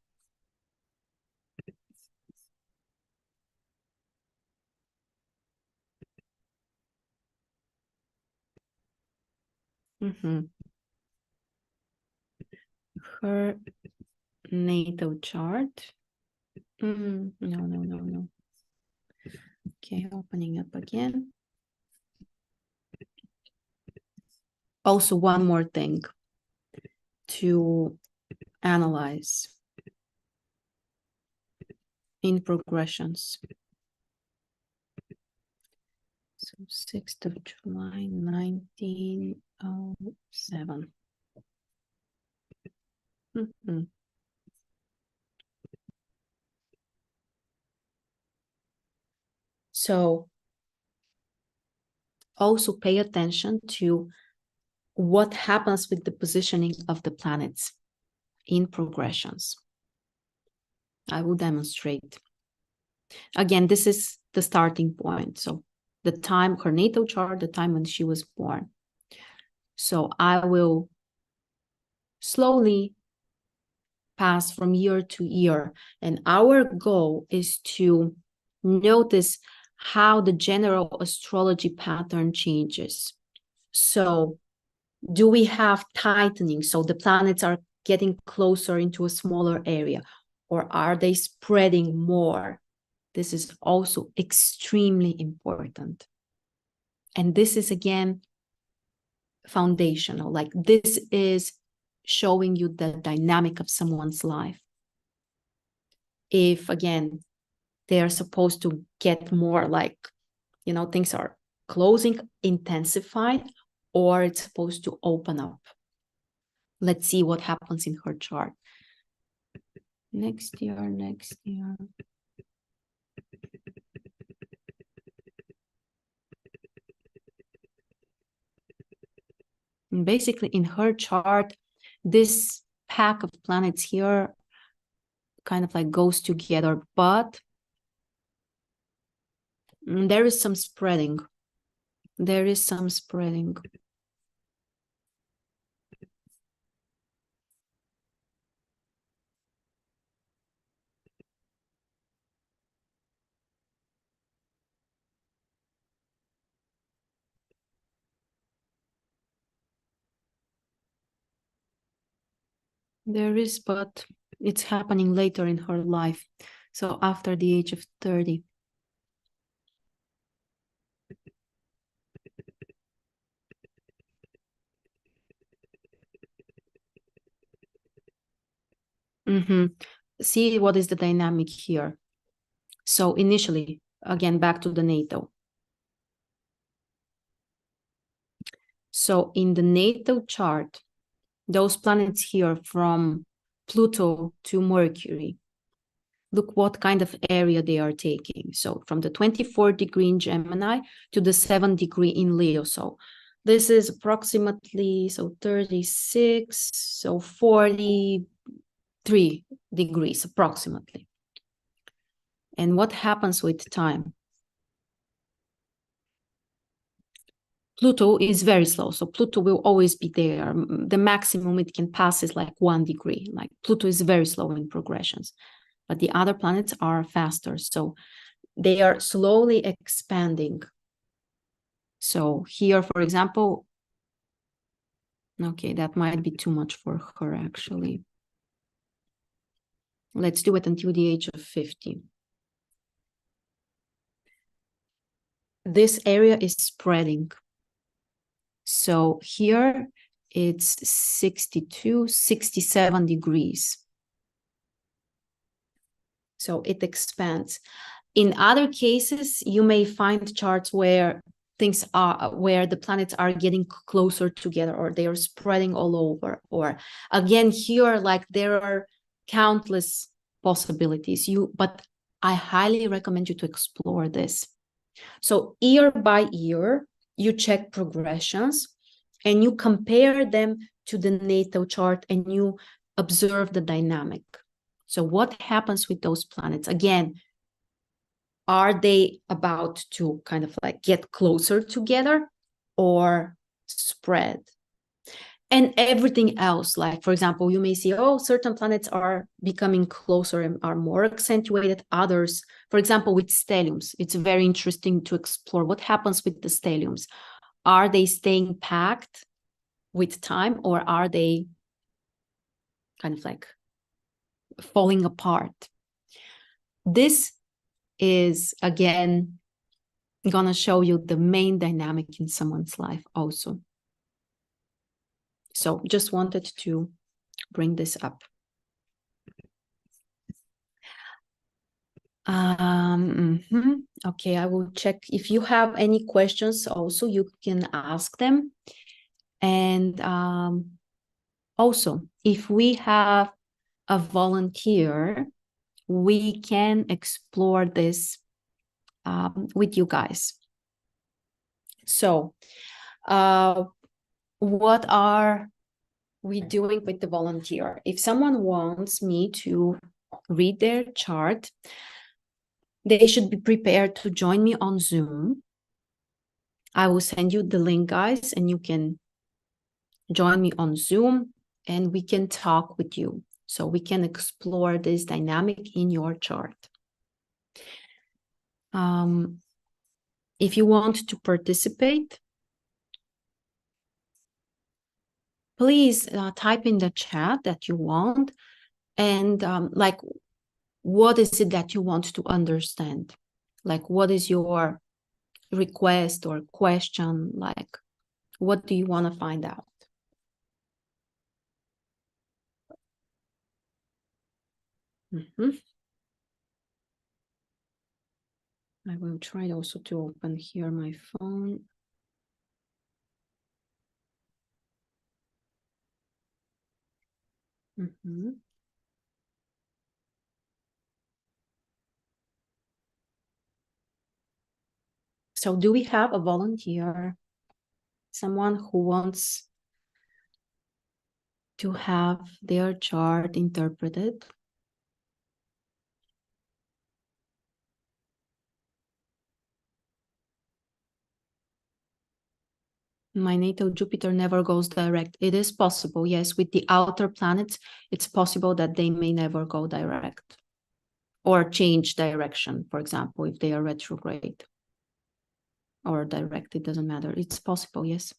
Her natal chart. No. Okay, opening up again. Also, one more thing to analyze in progressions. So 6th of July, 1907. So also pay attention to what happens with the positioning of the planets in progressions. I will demonstrate. Again, this is the starting point. So the time, her natal chart, the time when she was born. So I will slowly pass from year to year. And our goal is to notice how the general astrology pattern changes. So do we have tightening? So the planets are getting closer into a smaller area, or are they spreading more? This is also extremely important. And this is, again, foundational. Like, this is showing you the dynamic of someone's life. If, again, they are supposed to get more, like, you know, things are closing, intensified, or it's supposed to open up. Let's see what happens in her chart. Next year. And basically, in her chart, this pack of planets here kind of like goes together, but there is some spreading. There is some spreading. There is, but it's happening later in her life. So after the age of 30. See what is the dynamic here. So initially, again, back to the natal. So in the natal chart, those planets here from Pluto to Mercury, look what kind of area they are taking. So from the 24 degree in Gemini to the 7 degree in Leo. So this is approximately, so 36, so 43 degrees approximately. And what happens with time? Pluto is very slow, so Pluto will always be there. The maximum it can pass is like 1 degree. Like, Pluto is very slow in progressions, but the other planets are faster. So they are slowly expanding. So here, for example, okay, that might be too much for her, actually. Let's do it until the age of 50. This area is spreading. So here it's 62, 67 degrees. So it expands. In other cases, you may find charts where the planets are getting closer together, or they are spreading all over. Or again, here, like, there are countless possibilities. But I highly recommend you to explore this. So year by year, you check progressions and you compare them to the natal chart and you observe the dynamic. So what happens with those planets? Again, are they about to kind of like get closer together or spread? And everything else, like, for example, you may see, oh, certain planets are becoming closer and are more accentuated. Others, for example, with stelliums, it's very interesting to explore what happens with the stelliums. Are they staying packed with time, or are they kind of like falling apart? This is, again, gonna show you the main dynamic in someone's life also. So just wanted to bring this up. Okay, I will check. If you have any questions also, you can ask them. And also, if we have a volunteer, we can explore this with you guys. So what are we doing with the volunteer? If someone wants me to read their chart, they should be prepared to join me on Zoom. I will send you the link, guys, and you can join me on Zoom and we can talk with you. So we can explore this dynamic in your chart. If you want to participate, please type in the chat that you want, and like, what is it that you want to understand? Like, what is your request or question? Like, what do you want to find out? I will try also to open here my phone. So do we have a volunteer? Someone who wants to have their chart interpreted? My natal Jupiter never goes direct. It is possible, yes, with the outer planets, it's possible that they may never go direct or change direction, for example, if they are retrograde or direct, it doesn't matter. It's possible, yes.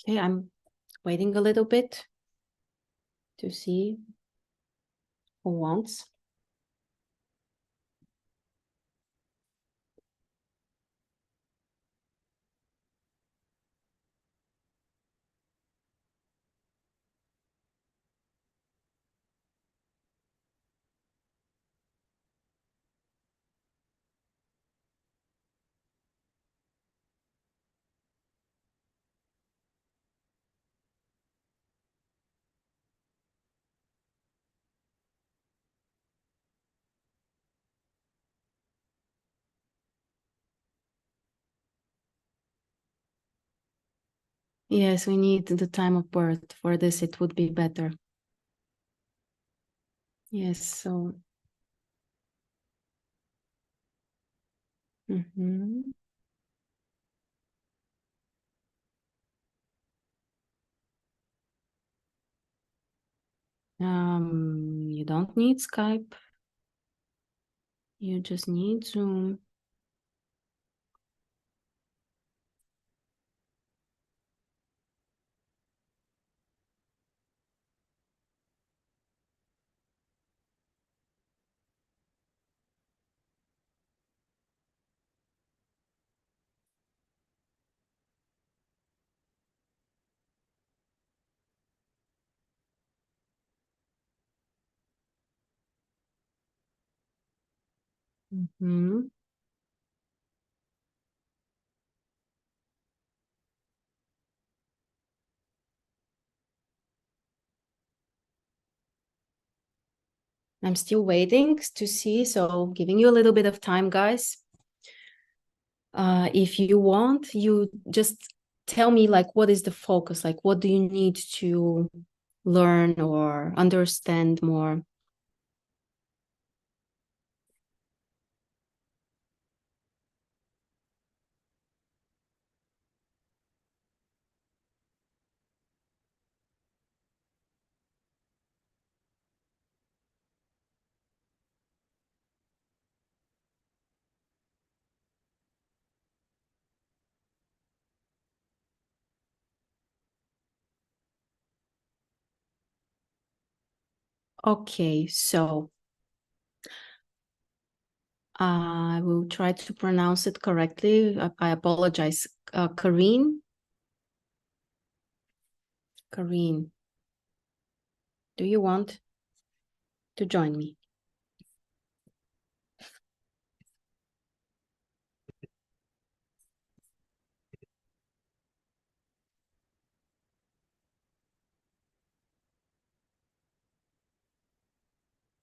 Okay, I'm waiting a little bit to see who wants. Yes, we need the time of birth. For this, it would be better. Yes, so. You don't need Skype. You just need Zoom. I'm still waiting to see, so giving you a little bit of time, guys. If you want, you just tell me like what is the focus, like what do you need to learn or understand more. Okay, so I will try to pronounce it correctly. I apologize. Karine, do you want to join me?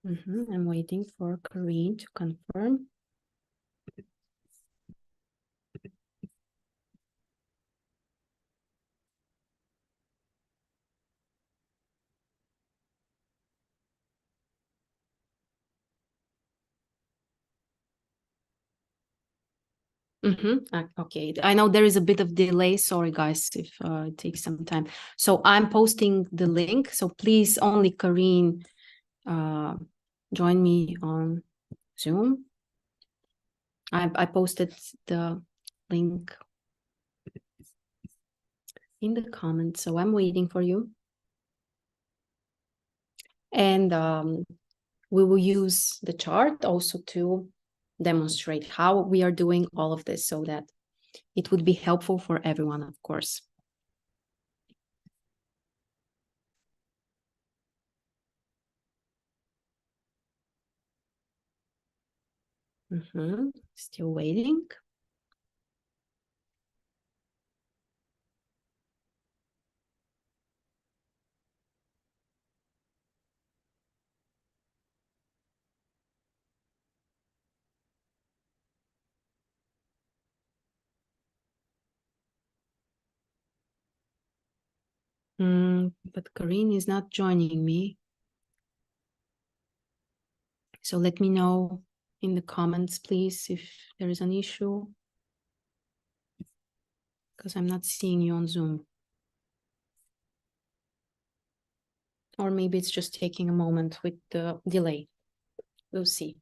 I'm waiting for Karine to confirm. Okay, I know there is a bit of delay. Sorry, guys, if it takes some time. So I'm posting the link. So please, only Karine, join me on Zoom. I posted the link in the comments, so I'm waiting for you. And we will use the chart also to demonstrate how we are doing all of this so that it would be helpful for everyone, of course. Still waiting. But Karine is not joining me. So let me know in the comments, please, if there is an issue, because I'm not seeing you on Zoom. Or maybe it's just taking a moment with the delay. We'll see.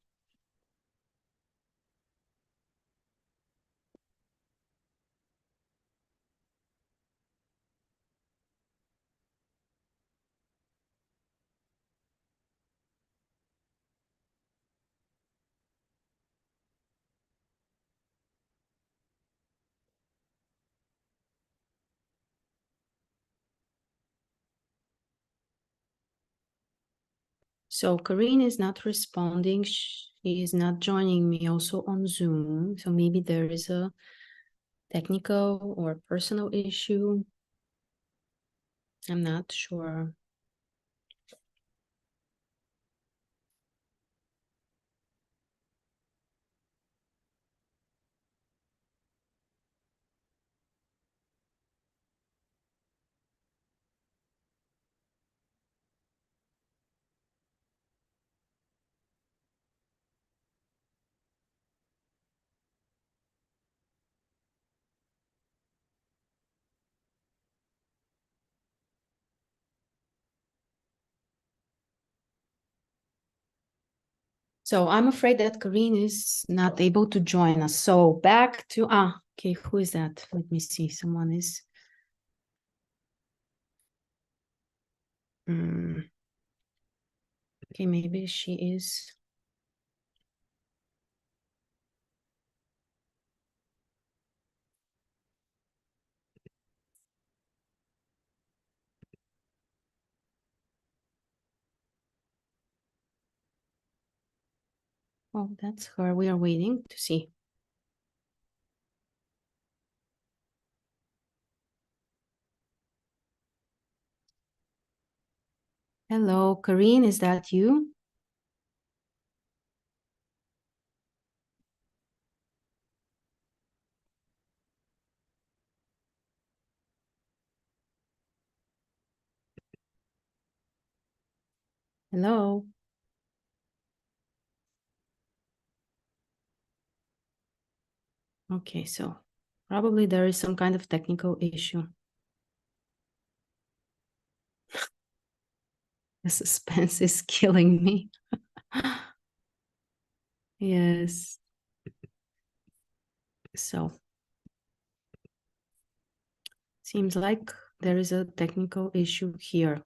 So Karine is not responding. She is not joining me also on Zoom. So maybe there is a technical or personal issue. I'm not sure. So I'm afraid that Karine is not able to join us. So back to, okay, who is that? Let me see, someone is. Okay, maybe she is. Oh, that's her. We are waiting to see. Hello, Karine, is that you? Hello. Okay, so probably there is some kind of technical issue. The suspense is killing me. Yes. So seems like there is a technical issue here.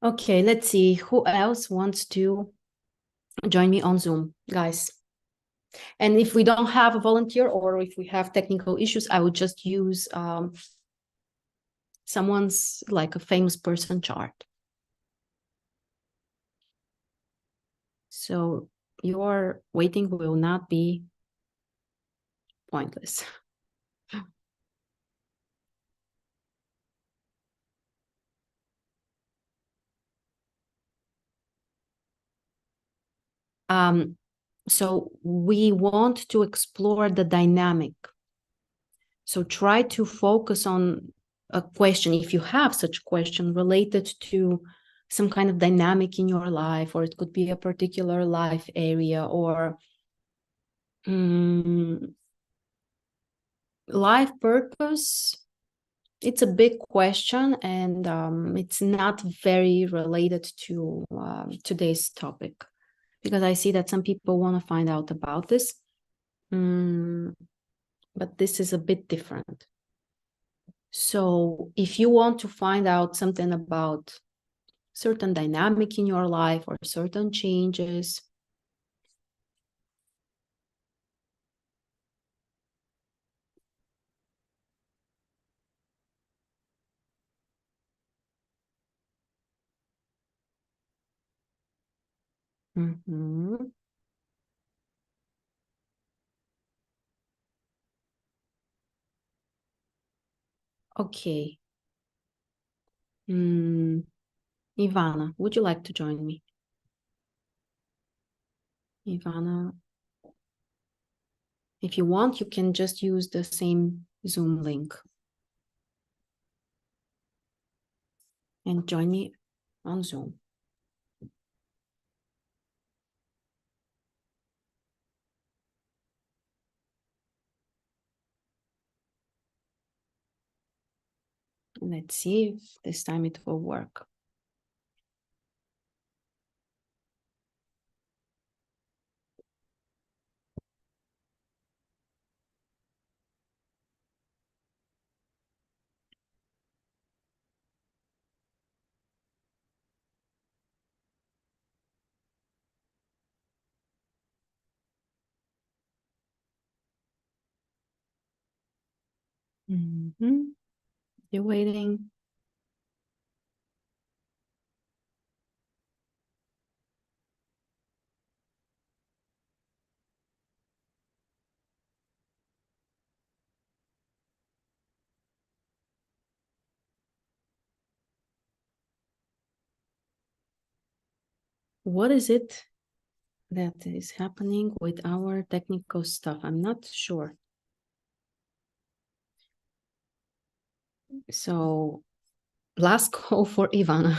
Okay, let's see who else wants to join me on Zoom, guys. And if we don't have a volunteer or if we have technical issues, I would just use someone's like a famous person chart. So your waiting will not be pointless. So we want to explore the dynamic. So try to focus on a question, if you have such question related to some kind of dynamic in your life, or it could be a particular life area or life purpose. It's a big question, and it's not very related to today's topic, because I see that some people want to find out about this. But this is a bit different. So if you want to find out something about certain dynamic in your life or certain changes, Okay. Ivana, would you like to join me? Ivana, if you want, you can just use the same Zoom link and join me on Zoom. Let's see if this time it will work. You're waiting. What is it that is happening with our technical stuff? I'm not sure. So last call for Ivana.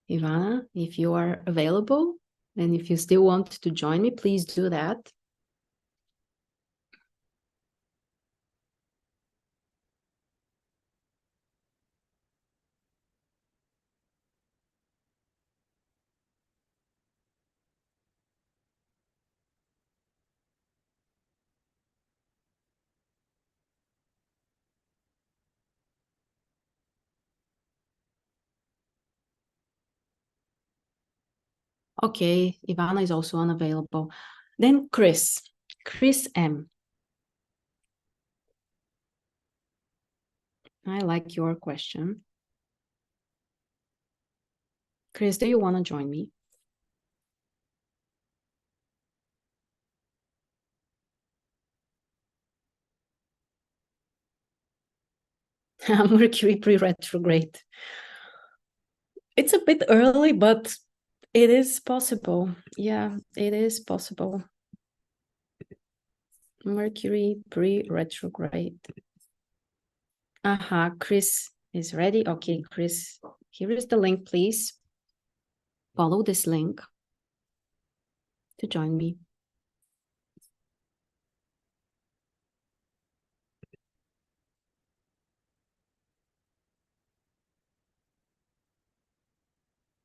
Ivana, if you are available and if you still want to join me, please do that. Okay, Ivana is also unavailable. Then Chris M. I like your question. Chris, do you want to join me? Mercury pre-retrograde. It's a bit early, but it is possible. Yeah, it is possible. Mercury pre-retrograde. Chris, is ready. Okay, Chris, here is the link. Please follow this link to join me.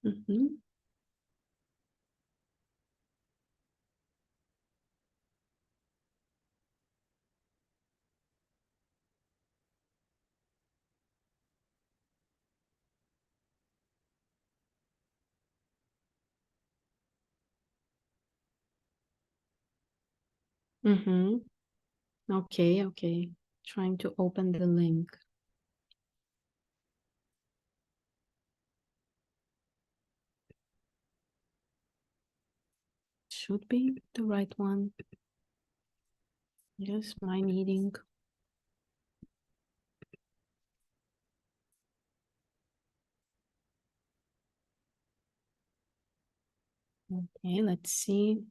Mm-hmm. Mm-hmm. Okay, okay. Trying to open the link. Should be the right one. Yes, my meeting. Okay, let's see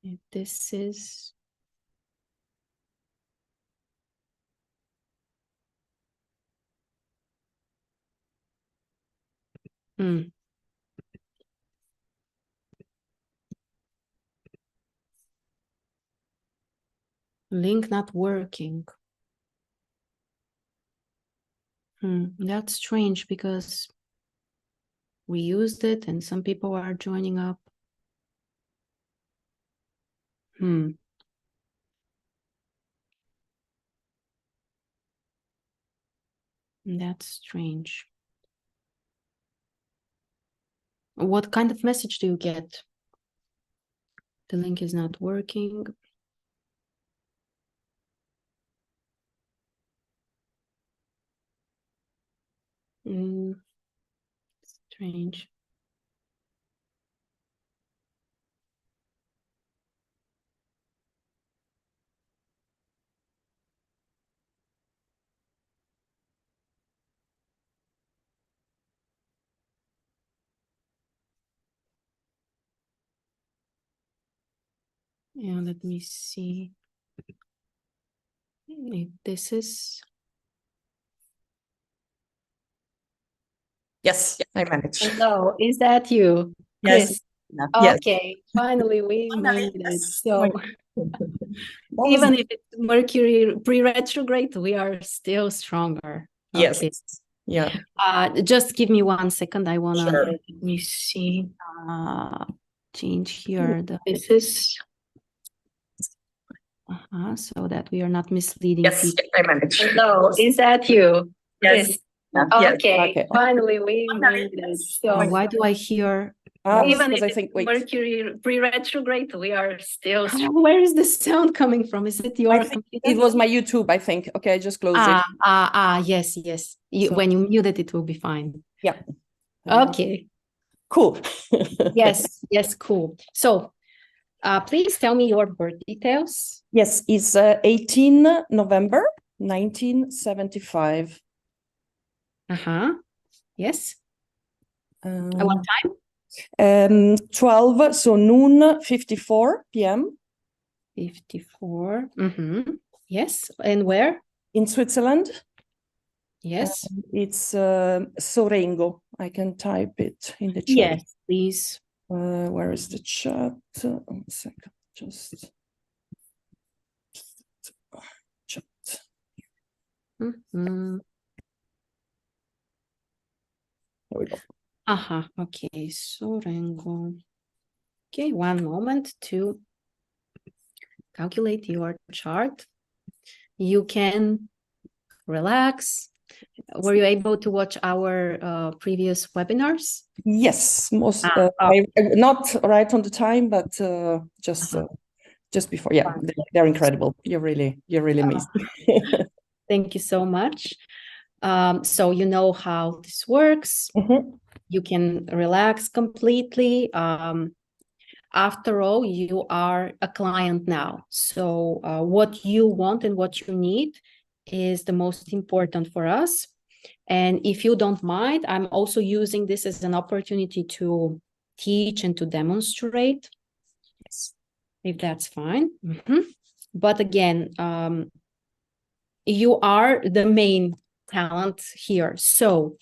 if this is. Hmm. Link not working. That's strange because we used it and some people are joining up. That's strange. What kind of message do you get? The link is not working. Strange. Yeah, let me see if this is. Yes, I managed. Hello, is that you, Yes. Chris? Yes. Okay, finally we made it. So even if it's Mercury pre-retrograde, we are still stronger. Yes. Okay. Yeah. Just give me 1 second. I wanna Sure. let me see. Change here. This is. So that we are not misleading Yes, people. I managed. Hello, is that you, Yes. Chris? Yes. Okay, finally we made it. So Why do I hear? Even if I think, wait, Mercury pre-retrograde, we are still. Where is the sound coming from? Is it your computer? it was my YouTube, I think. Okay, I just closed it. Yes, yes. So- When you mute it, it will be fine. Yeah. Okay. Cool. Yes, yes, cool. So please tell me your birth details. Yes, it's 18 November 1975. Yes. What time? 12, so noon 54 p.m. 54. Yes. And where? in Switzerland. Yes. It's Sorengo. I can type it in the chat. Yes, please. Where is the chat? 1 second, just chat. There we go. Okay, Sorengo. Okay, 1 moment to calculate your chart. You can relax. Were you able to watch our previous webinars? Yes, most not right on the time, but just before. Yeah, they're incredible. You're really amazing. Thank you so much. So you know how this works. You can relax completely. After all, you are a client now. So what you want and what you need is the most important for us. And if you don't mind, I'm also using this as an opportunity to teach and to demonstrate. Yes. If that's fine. But again, you are the main talent here. So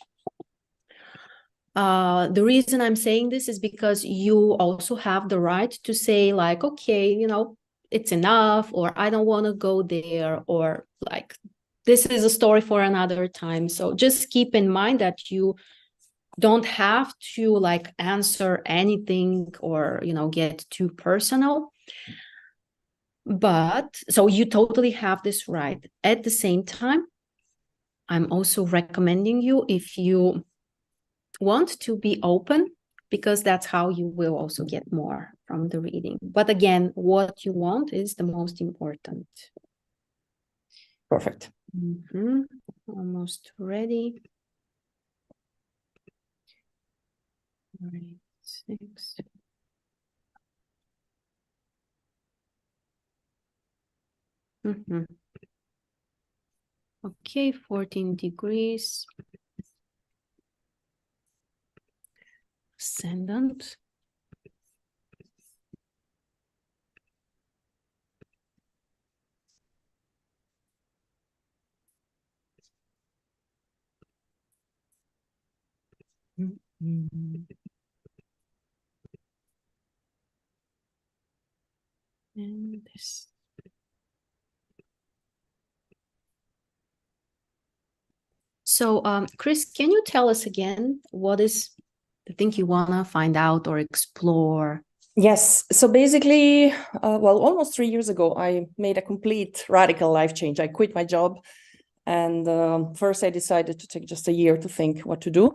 the reason I'm saying this is because you also have the right to say like, okay, you know, it's enough, or I don't want to go there, or like, this is a story for another time. So just keep in mind that you don't have to like answer anything or, you know, get too personal. But so you totally have this right. At the same time, I'm also recommending you, if you want, to be open, because that's how you will also get more from the reading. But again, what you want is the most important. Perfect. Almost ready. 6. Okay, 14 degrees. Ascendant. And this. So, Chris, can you tell us again, what is the thing you want to find out or explore? Yes. So basically, well, almost 3 years ago, I made a complete radical life change. I quit my job. And first, I decided to take just a year to think what to do.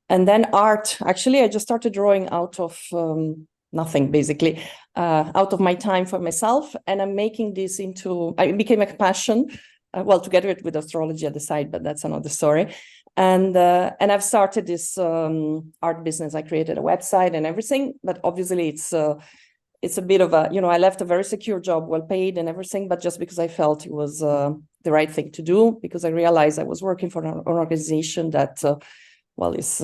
And then art. Actually, I just started drawing out of nothing, basically, out of my time for myself. And I'm making this into, it became a passion, well, together with astrology at the side, but that's another story. And I've started this art business. I created a website and everything, but obviously it's a bit of a, you know, I left a very secure job, well paid and everything, but just because I felt it was the right thing to do, because I realized I was working for an organization that, well, is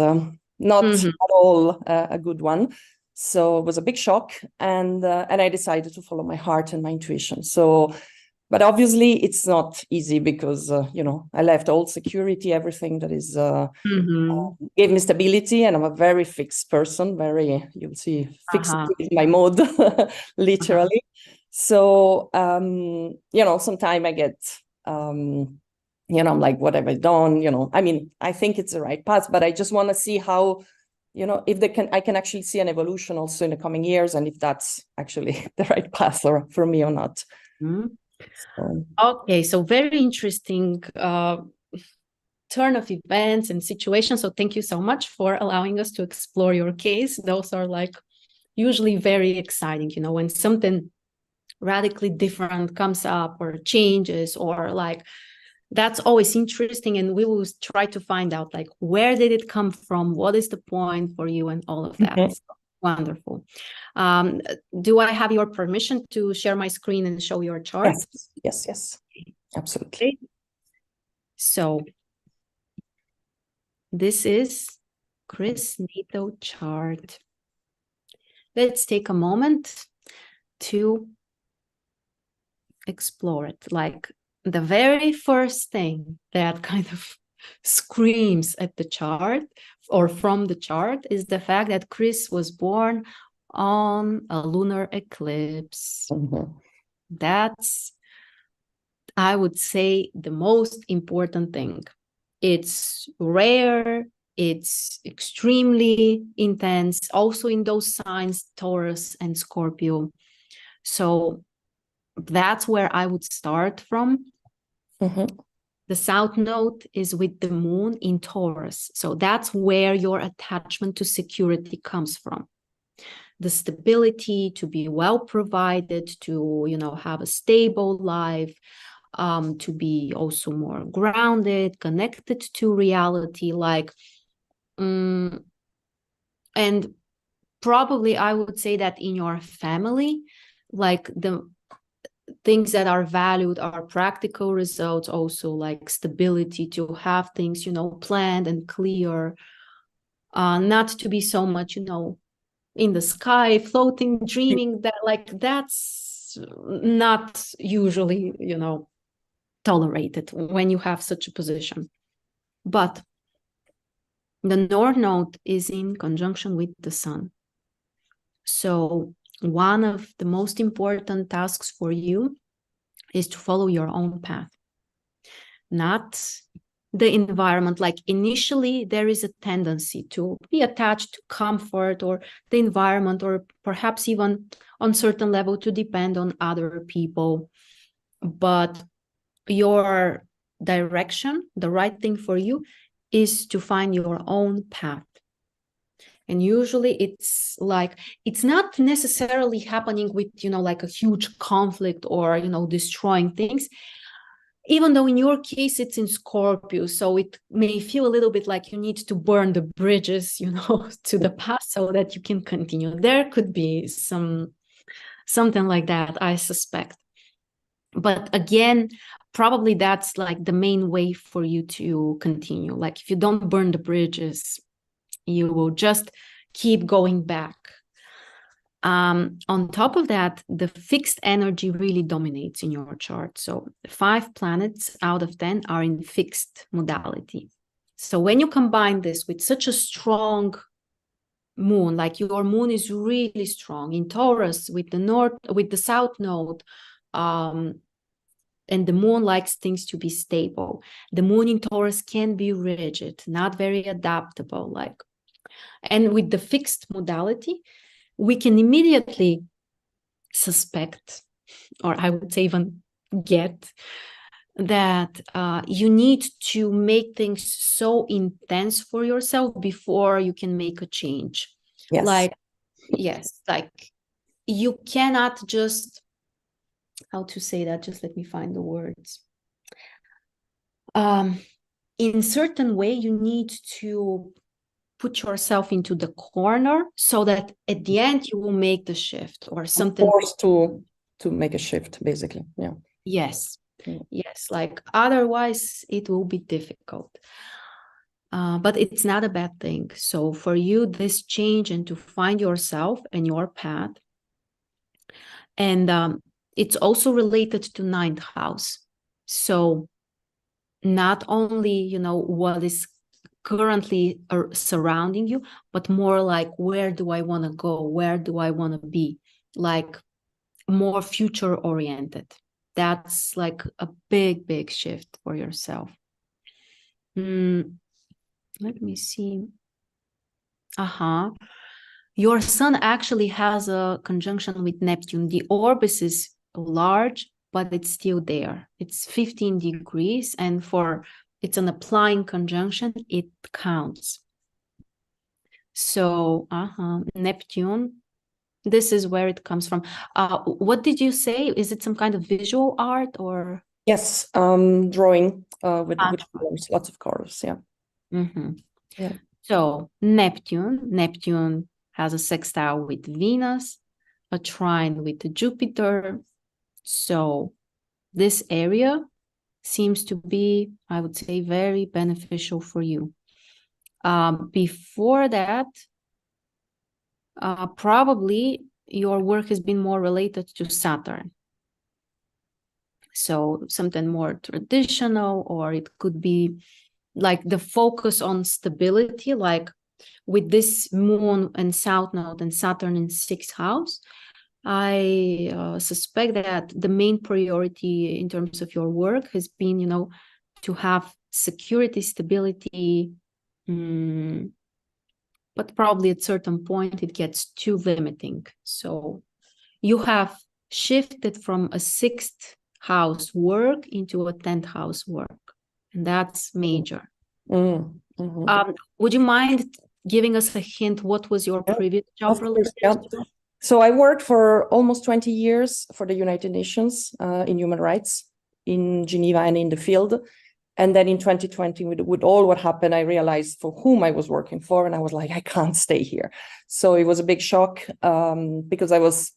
not at all a good one. So it was a big shock, and I decided to follow my heart and my intuition. So, but obviously it's not easy, because you know, I left all security, everything that is gave me stability, and I'm a very fixed person. Very, you'll see, fixed is my mode, literally. So you know, sometimes I get you know, I'm like, what have I done? You know, I mean, I think it's the right path, but I just want to see how, you know, if I can actually see an evolution also in the coming years, and if that's actually the right path for me or not. Okay, so very interesting turn of events and situations. So thank you so much for allowing us to explore your case. Those are like usually very exciting, you know, when something radically different comes up or changes, or like, that's always interesting. And we will try to find out like, where did it come from? What is the point for you and all of that? So, wonderful. Do I have your permission to share my screen and show your chart? Yes, absolutely. Okay. So this is Chris' natal chart. Let's take a moment to explore it. Like, the very first thing that kind of screams at the chart, or from the chart, is the fact that Chris was born on a lunar eclipse. That's, I would say, the most important thing. It's rare, it's extremely intense, also in those signs, Taurus and Scorpio. So that's where I would start from. The south node is with the moon in Taurus. So that's where your attachment to security comes from. The stability, to be well provided, to, you know, have a stable life, to be also more grounded, connected to reality, like, and probably I would say that in your family, like, the things that are valued are practical results, also like stability, to have things, you know, planned and clear, not to be so much, you know, in the sky, floating, dreaming, that like, that's not usually, you know, tolerate it when you have such a position. But the North Node is in conjunction with the Sun. So one of the most important tasks for you is to follow your own path, not the environment. Like initially, there is a tendency to be attached to comfort or the environment, or perhaps even on certain level to depend on other people. But your direction, the right thing for you, is to find your own path. And usually it's like, it's not necessarily happening with, like a huge conflict or, destroying things, even though in your case it's in Scorpio. So it may feel a little bit like you need to burn the bridges, to the past so that you can continue. There could be something like that, I suspect. But again, probably that's like the main way for you to continue. Like if you don't burn the bridges, you will just keep going back. On top of that, the fixed energy really dominates in your chart. So 5 planets out of 10 are in fixed modality. So when you combine this with such a strong moon, like your moon is really strong in Taurus with the South Node, and the moon likes things to be stable. The moon in Taurus can be rigid, not very adaptable. And with the fixed modality, we can immediately suspect, or I would say even get, that you need to make things so intense for yourself before you can make a change. Yes. Like you cannot just, how to say that? Just let me find the words. In certain way, you need to put yourself into the corner so that at the end you will make the shift or something. Forced to make a shift, basically. Yeah. Yes. Yes. Like otherwise it will be difficult. But it's not a bad thing. So for you, this change and to find yourself and your path. And it's also related to 9th house. So not only, what is currently surrounding you, but more like, where do I want to go? Where do I want to be? Like more future oriented. That's like a big, big shift for yourself. Let me see. Your sun actually has a conjunction with Neptune. The orbis is large, but it's still there. It's 15 degrees, and it's an applying conjunction, it counts. So, Neptune, this is where it comes from. What did you say? Is it some kind of visual art or? Yes, drawing with colors, lots of colors, yeah. Mm-hmm. Yeah. So Neptune has a sextile with Venus, a trine with Jupiter. So this area seems to be, I would say, very beneficial for you. Before that, probably your work has been more related to Saturn. So something more traditional, or it could be like the focus on stability, like with this moon and South Node and Saturn in 6th house. I suspect that the main priority in terms of your work has been, to have security, stability, but probably at a certain point it gets too limiting. So you have shifted from a 6th house work into a 10th house work, and that's major. Mm-hmm. Would you mind giving us a hint? What was your previous job related to? So I worked for almost 20 years for the United Nations in human rights in Geneva and in the field. And then in 2020, with all what happened, I realized for whom I was working for. And I was like, I can't stay here. So it was a big shock because I was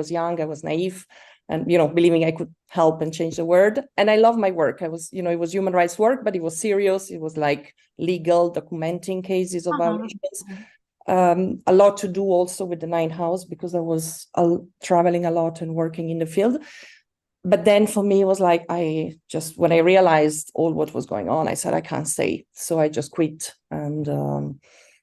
young, I was naive, and, believing I could help and change the world. And I love my work. It was human rights work, but it was serious. It was like legal, documenting cases of violations. A lot to do also with the 9th house because I was traveling a lot and working in the field. But then for me, it was like, when I realized all what was going on, I said, I can't stay. So I just quit. And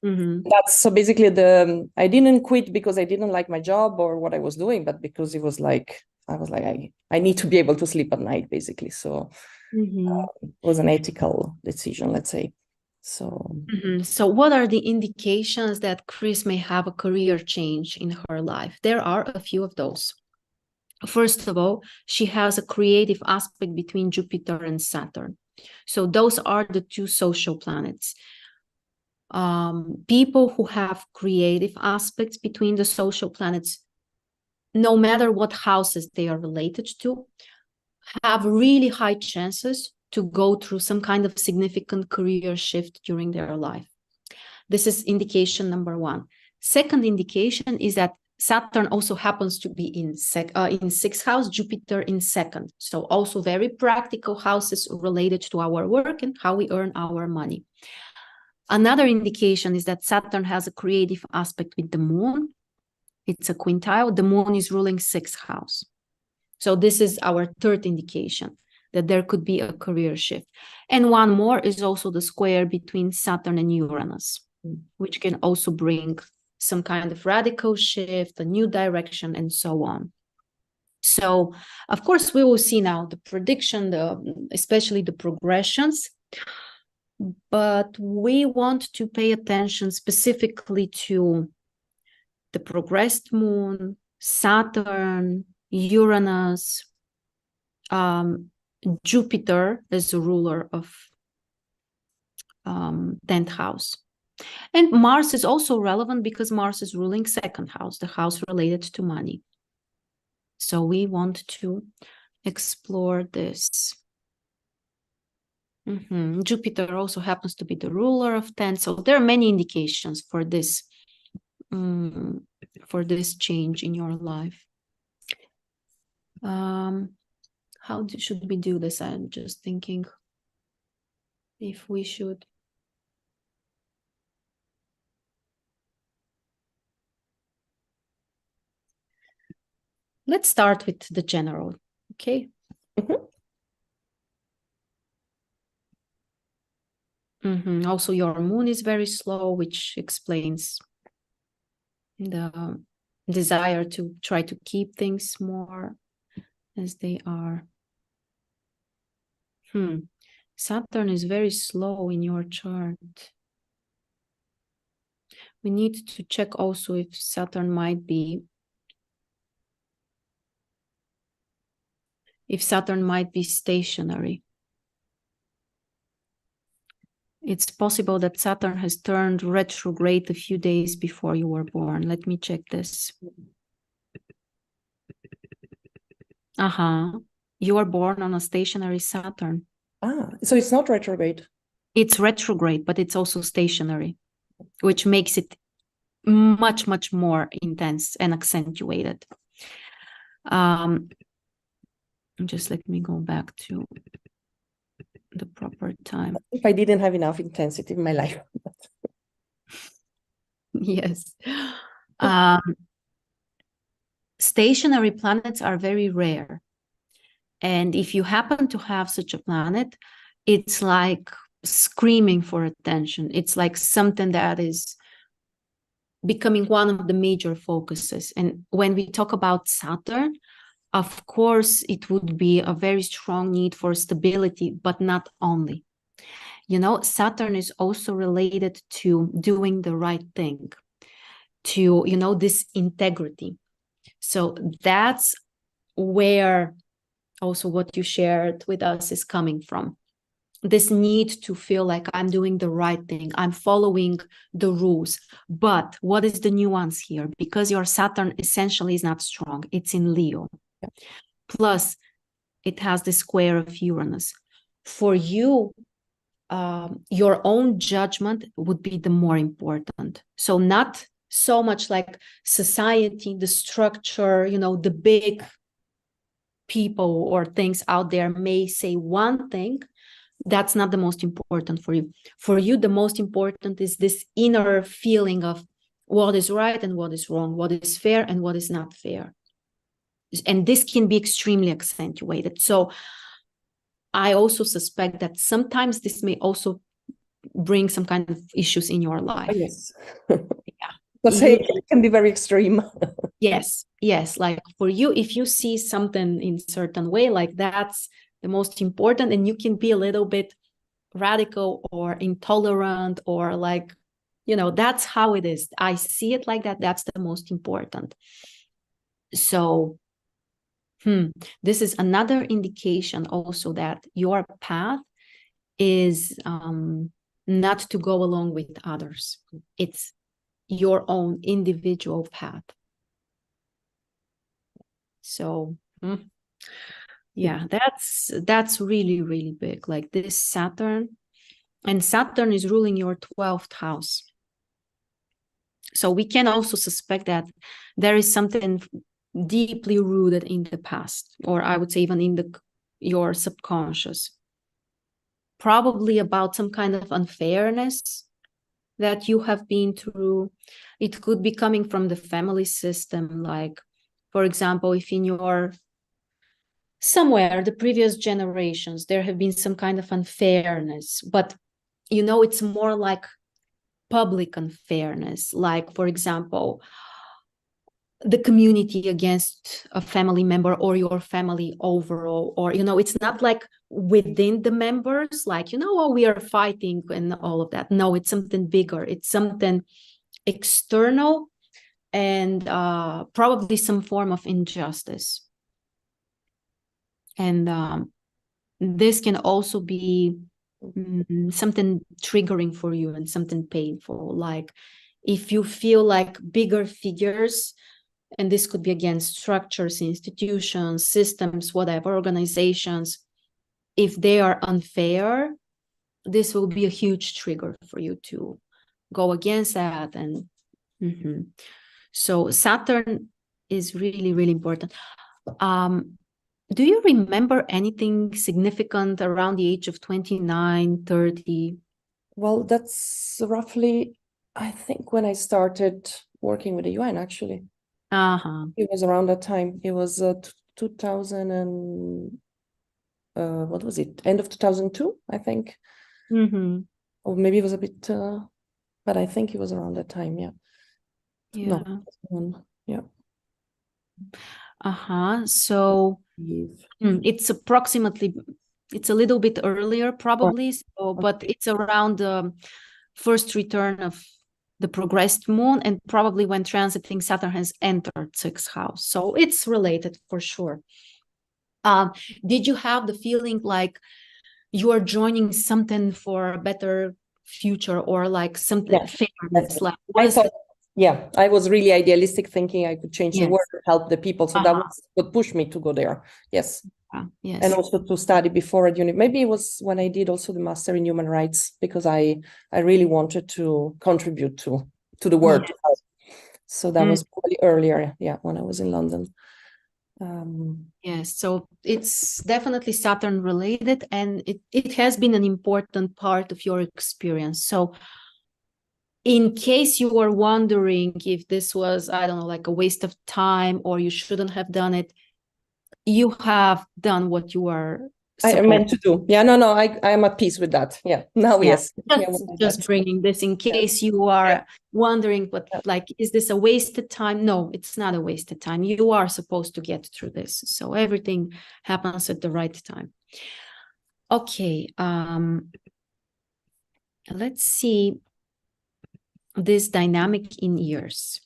that's so basically I didn't quit because I didn't like my job or what I was doing, but because it was like, I was like, I need to be able to sleep at night, basically. So it was an ethical decision, let's say. So, So what are the indications that Chris may have a career change in her life? There are a few of those. First of all, she has a creative aspect between Jupiter and Saturn. So those are the two social planets. People who have creative aspects between the social planets, no matter what houses they are related to, have really high chances to go through some kind of significant career shift during their life. This is indication number one. Second indication is that Saturn also happens to be in sixth house, Jupiter in second. So also very practical houses related to our work and how we earn our money. Another indication is that Saturn has a creative aspect with the moon. It's a quintile. The moon is ruling sixth house. So this is our third indication that there could be a career shift. And one more is also the square between Saturn and Uranus, which can also bring some kind of radical shift, a new direction, and so on. So, of course, we will see now the prediction, especially the progressions, but we want to pay attention specifically to the progressed moon, Saturn, Uranus, Jupiter as a ruler of 10th house. And Mars is also relevant because Mars is ruling second house, the house related to money. So we want to explore this. Jupiter also happens to be the ruler of 10. So there are many indications for this change in your life. How should we do this? I'm just thinking if we should. Let's start with the general, okay? Also, your moon is very slow, which explains the desire to try to keep things more as they are. Saturn is very slow in your chart. We need to check also if Saturn might be stationary. It's possible that Saturn has turned retrograde a few days before you were born. Let me check this. You were born on a stationary Saturn. So it's not retrograde. It's retrograde, but it's also stationary, which makes it much, much more intense and accentuated. Just let me go back to the proper time. If I didn't have enough intensity in my life. Yes. Stationary planets are very rare. And if you happen to have such a planet, it's like screaming for attention. It's like something that is becoming one of the major focuses. And when we talk about Saturn, of course, it would be a very strong need for stability, but not only. Saturn is also related to doing the right thing, to, this integrity. So that's where also what you shared with us is coming from. This need to feel like I'm doing the right thing, I'm following the rules. But what is the nuance here? Because your Saturn essentially is not strong, it's in Leo. Plus, it has the square of Uranus. For you, your own judgment would be the more important. So not so much like society, the structure, the big people or things out there may say one thing. That's not the most important for you. For you, the most important is this inner feeling of what is right and what is wrong, what is fair and what is not fair. And this can be extremely accentuated. So I also suspect that sometimes this may also bring some kind of issues in your life. Yes. Yeah. But say it can be very extreme. Yes, yes. Like for you, if you see something in a certain way, like that's the most important, and you can be a little bit radical or intolerant, or like, you know, that's how it is. I see it like that. That's the most important. So this is another indication also that your path is not to go along with others. It's your own individual path. So yeah, that's really, really big. Like this Saturn, and Saturn is ruling your 12th house. So we can also suspect that there is something deeply rooted in the past, or I would say even in your subconscious, probably about some kind of unfairness that you have been through. It could be coming from the family system, like, for example, if in your somewhere the previous generations there have been some kind of unfairness, but you know, it's more like public unfairness, like, for example, the community against a family member or your family overall, or, you know, it's not like within the members, like, you know, oh, we are fighting and all of that. No, it's something bigger. It's something external, and probably some form of injustice. And this can also be something triggering for you and something painful. Like if you feel like bigger figures, and this could be again structures, institutions, systems, whatever, organizations, if they are unfair, this will be a huge trigger for you to go against that. And so Saturn is really, really important. Do you remember anything significant around the age of 29, 30? Well, that's roughly, I think, when I started working with the UN, actually. It was around that time. It was 2000 and what was it? End of 2002, I think. Or maybe it was a bit, but I think it was around that time. Yeah. Yeah. No, yeah. So it's approximately, it's a little bit earlier probably, so, but it's around the first return of the progressed moon, and probably when transiting Saturn has entered 6th house. So it's related for sure. Did you have the feeling like you are joining something for a better future, or like something fairness? Like I thought, yeah, I was really idealistic, thinking I could change the world, help the people. So that was what pushed me to go there. Yes. Yes. And also to study before at uni. Maybe it was when I did also the master in human rights, because I really wanted to contribute to the world. Yes. So that was probably earlier, yeah, when I was in London. Yes, so it's definitely Saturn related, and it has been an important part of your experience. So in case you were wondering if this was, I don't know, like a waste of time, or you shouldn't have done it, you have done what you were I meant to do. Yeah, no, I am at peace with that. Yeah, now, yes. Just bringing this in case you are wondering, but like, is this a wasted time? No, it's not a wasted time. You are supposed to get through this. So everything happens at the right time. Okay, let's see this dynamic in years.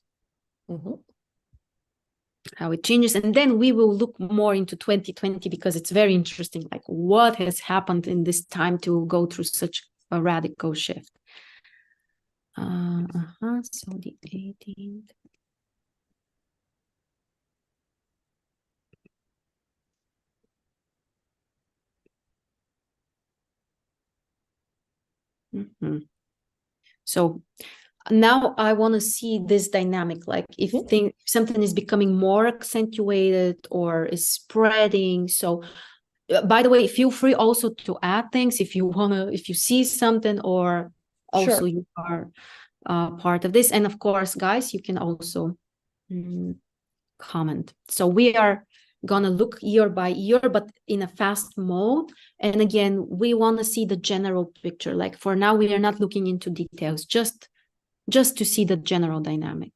How it changes, and then we will look more into 2020, because it's very interesting, like what has happened in this time to go through such a radical shift. So the 18th. So now I want to see this dynamic, like if something is becoming more accentuated or is spreading. So by the way, feel free also to add things if you want to, if you see something, or also you are part of this. And of course, guys, you can also comment. So we are gonna look year by year, but in a fast mode. And again, we want to see the general picture. Like for now, we are not looking into details, just to see the general dynamic.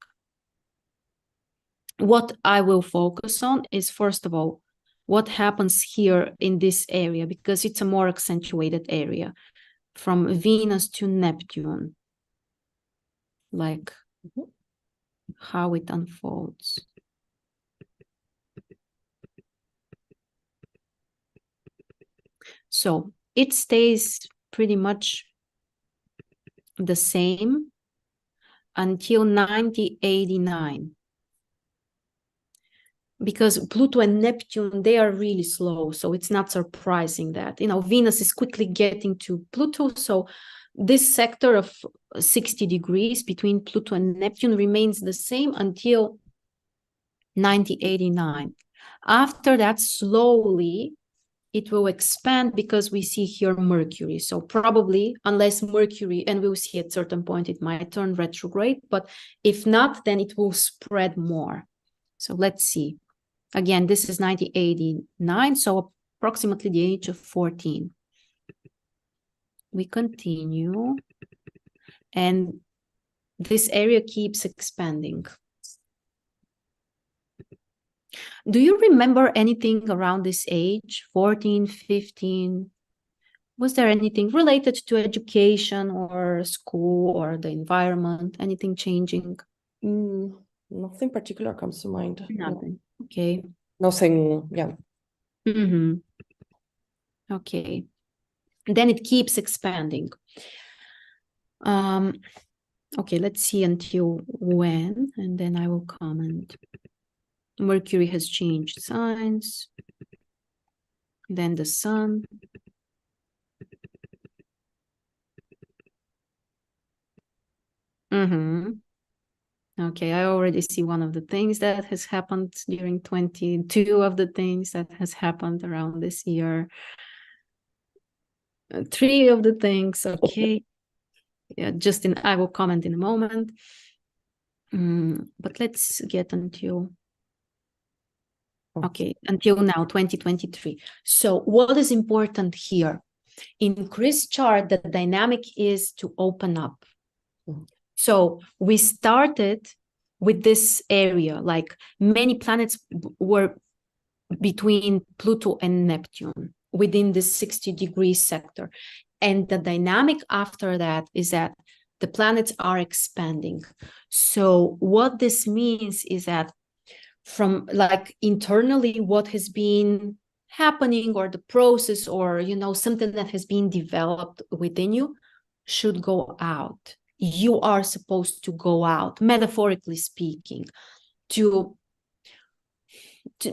What I will focus on is, first of all, what happens here in this area, because it's a more accentuated area from Venus to Neptune, like how it unfolds. So it stays pretty much the same until 1989. Because Pluto and Neptune, they are really slow. So it's not surprising that, Venus is quickly getting to Pluto. So this sector of 60 degrees between Pluto and Neptune remains the same until 1989. After that, slowly, it will expand because we see here Mercury. So probably, unless Mercury, and we'll see at a certain point, it might turn retrograde. But if not, then it will spread more. So let's see. Again, this is 1989, so approximately the age of 14. We continue, and this area keeps expanding. Do you remember anything around this age, 14, 15? Was there anything related to education or school or the environment? Anything changing? Nothing particular comes to mind. Nothing. No. Okay. Nothing, yeah. Okay. Then it keeps expanding. Okay, let's see until when, and then I will comment. Mercury has changed signs. Then the Sun. Okay, I already see one of the things that has happened during 22 of the things that has happened around this year. 3 of the things, okay. Yeah, I will comment in a moment. But let's get until, okay, until now, 2023. So what is important here? In Chris' chart, the dynamic is to open up. So we started with this area, like many planets were between Pluto and Neptune within this 60-degree sector. And the dynamic after that is that the planets are expanding. So what this means is that from like internally what has been happening, or the process, or something that has been developed within you should go out. You are supposed to go out, metaphorically speaking,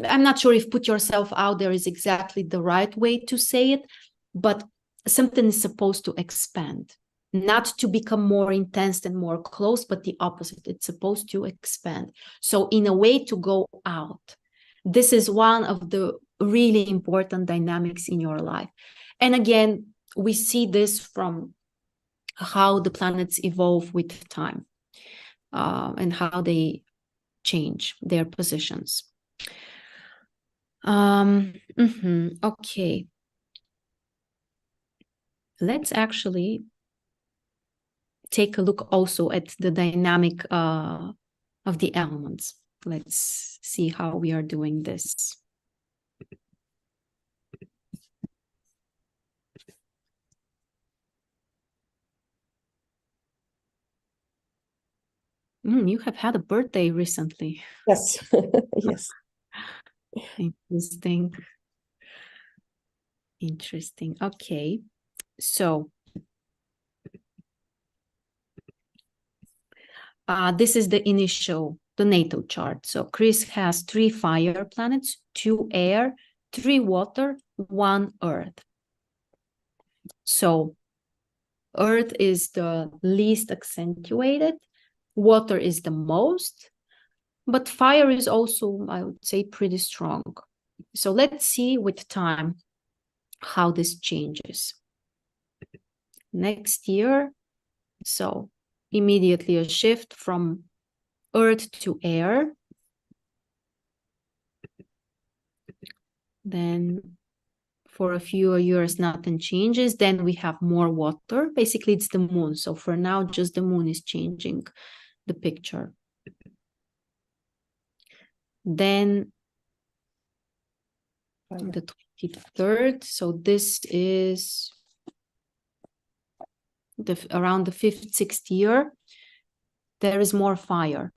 I'm not sure if put yourself out there is exactly the right way to say it, but something is supposed to expand, not to become more intense and more close, but the opposite. It's supposed to expand. So in a way, to go out. This is one of the really important dynamics in your life. And again, we see this from how the planets evolve with time, and how they change their positions. Okay. Let's actually take a look also at the dynamic of the elements. Let's see how we are doing this. You have had a birthday recently. Yes. Yes. Interesting. Okay. So this is the natal chart. So Chris has 3 fire planets, 2 air, 3 water, 1 earth. So earth is the least accentuated, water is the most, but fire is also, I would say, pretty strong. So let's see with time how this changes. Next year, so immediately a shift from earth to air. Then for a few years, nothing changes. Then we have more water. Basically, it's the moon. So for now, just the moon is changing the picture. Then the 23rd. So this is around the 5th, 6th year. There is more fire.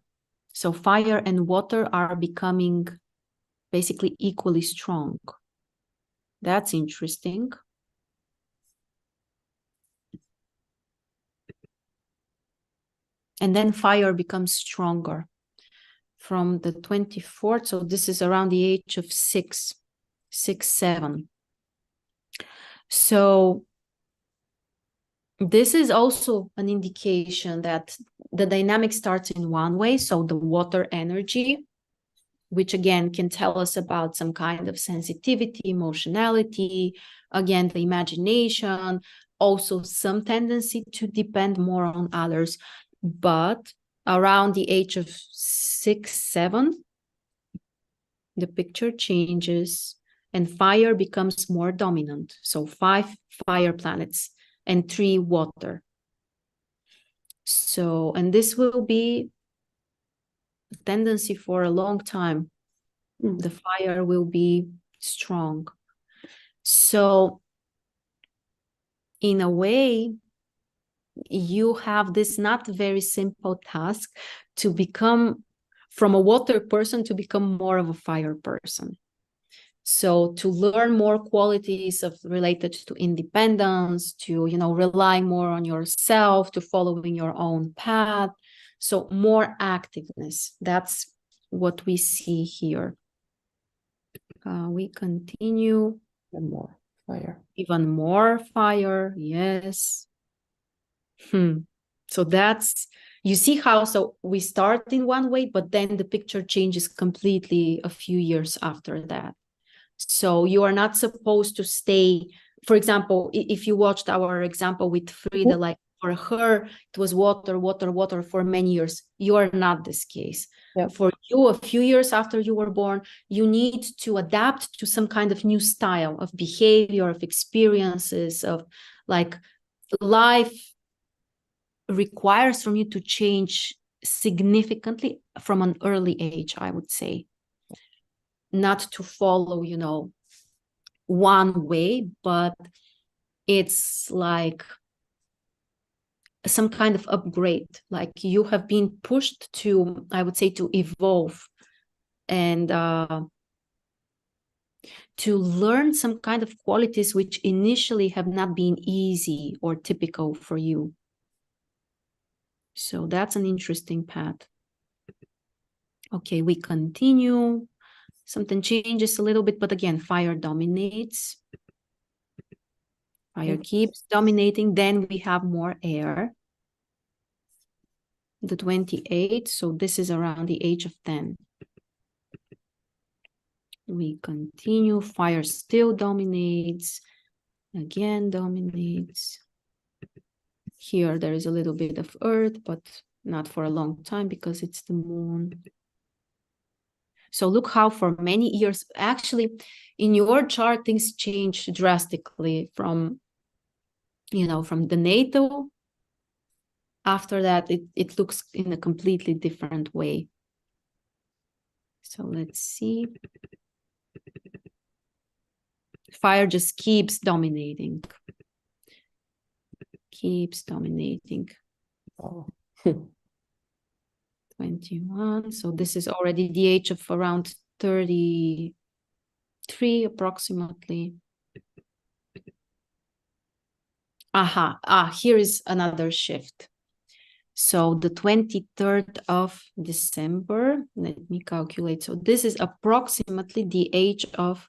So fire and water are becoming basically equally strong. That's interesting. And then fire becomes stronger from the 24th. So this is around the age of 6, 7. So this is also an indication that the dynamic starts in one way. So the water energy, which again can tell us about some kind of sensitivity, emotionality, again, the imagination, also some tendency to depend more on others. But around the age of 6, 7, the picture changes and fire becomes more dominant. So 5 fire planets and 3 water. So, and this will be a tendency for a long time. The fire will be strong. So in a way, you have this not very simple task to become from a water person to become more of a fire person. So to learn more qualities related to independence, to, relying more on yourself, to following your own path. So more activeness. That's what we see here. We continue. And more fire. Even more fire. Yes. So that's, you see how, so we start in one way, but then the picture changes completely a few years after that. So you are not supposed to stay, for example, if you watched our example with Frida, like for her, it was water, water, water for many years. You are not this case. Yep. For you, a few years after you were born, you need to adapt to some kind of new style of behavior, of experiences, of like life requires from you to change significantly from an early age, I would say. Not to follow, one way, but it's like some kind of upgrade. Like you have been pushed to, I would say, to evolve and to learn some kind of qualities which initially have not been easy or typical for you. So that's an interesting path. Okay, we continue. Something changes a little bit, but again, fire dominates. Fire keeps dominating. Then we have more air. The 28, so this is around the age of 10. We continue. Fire still dominates. Again, dominates. Here, there is a little bit of earth, but not for a long time because it's the moon. So look how for many years, actually, in your chart, things change drastically from, from the natal. After that, it looks in a completely different way. So let's see. Fire just keeps dominating. Keeps dominating. Oh. 21. So this is already the age of around 33 approximately. Here is another shift. So the 23rd of December, let me calculate. So this is approximately the age of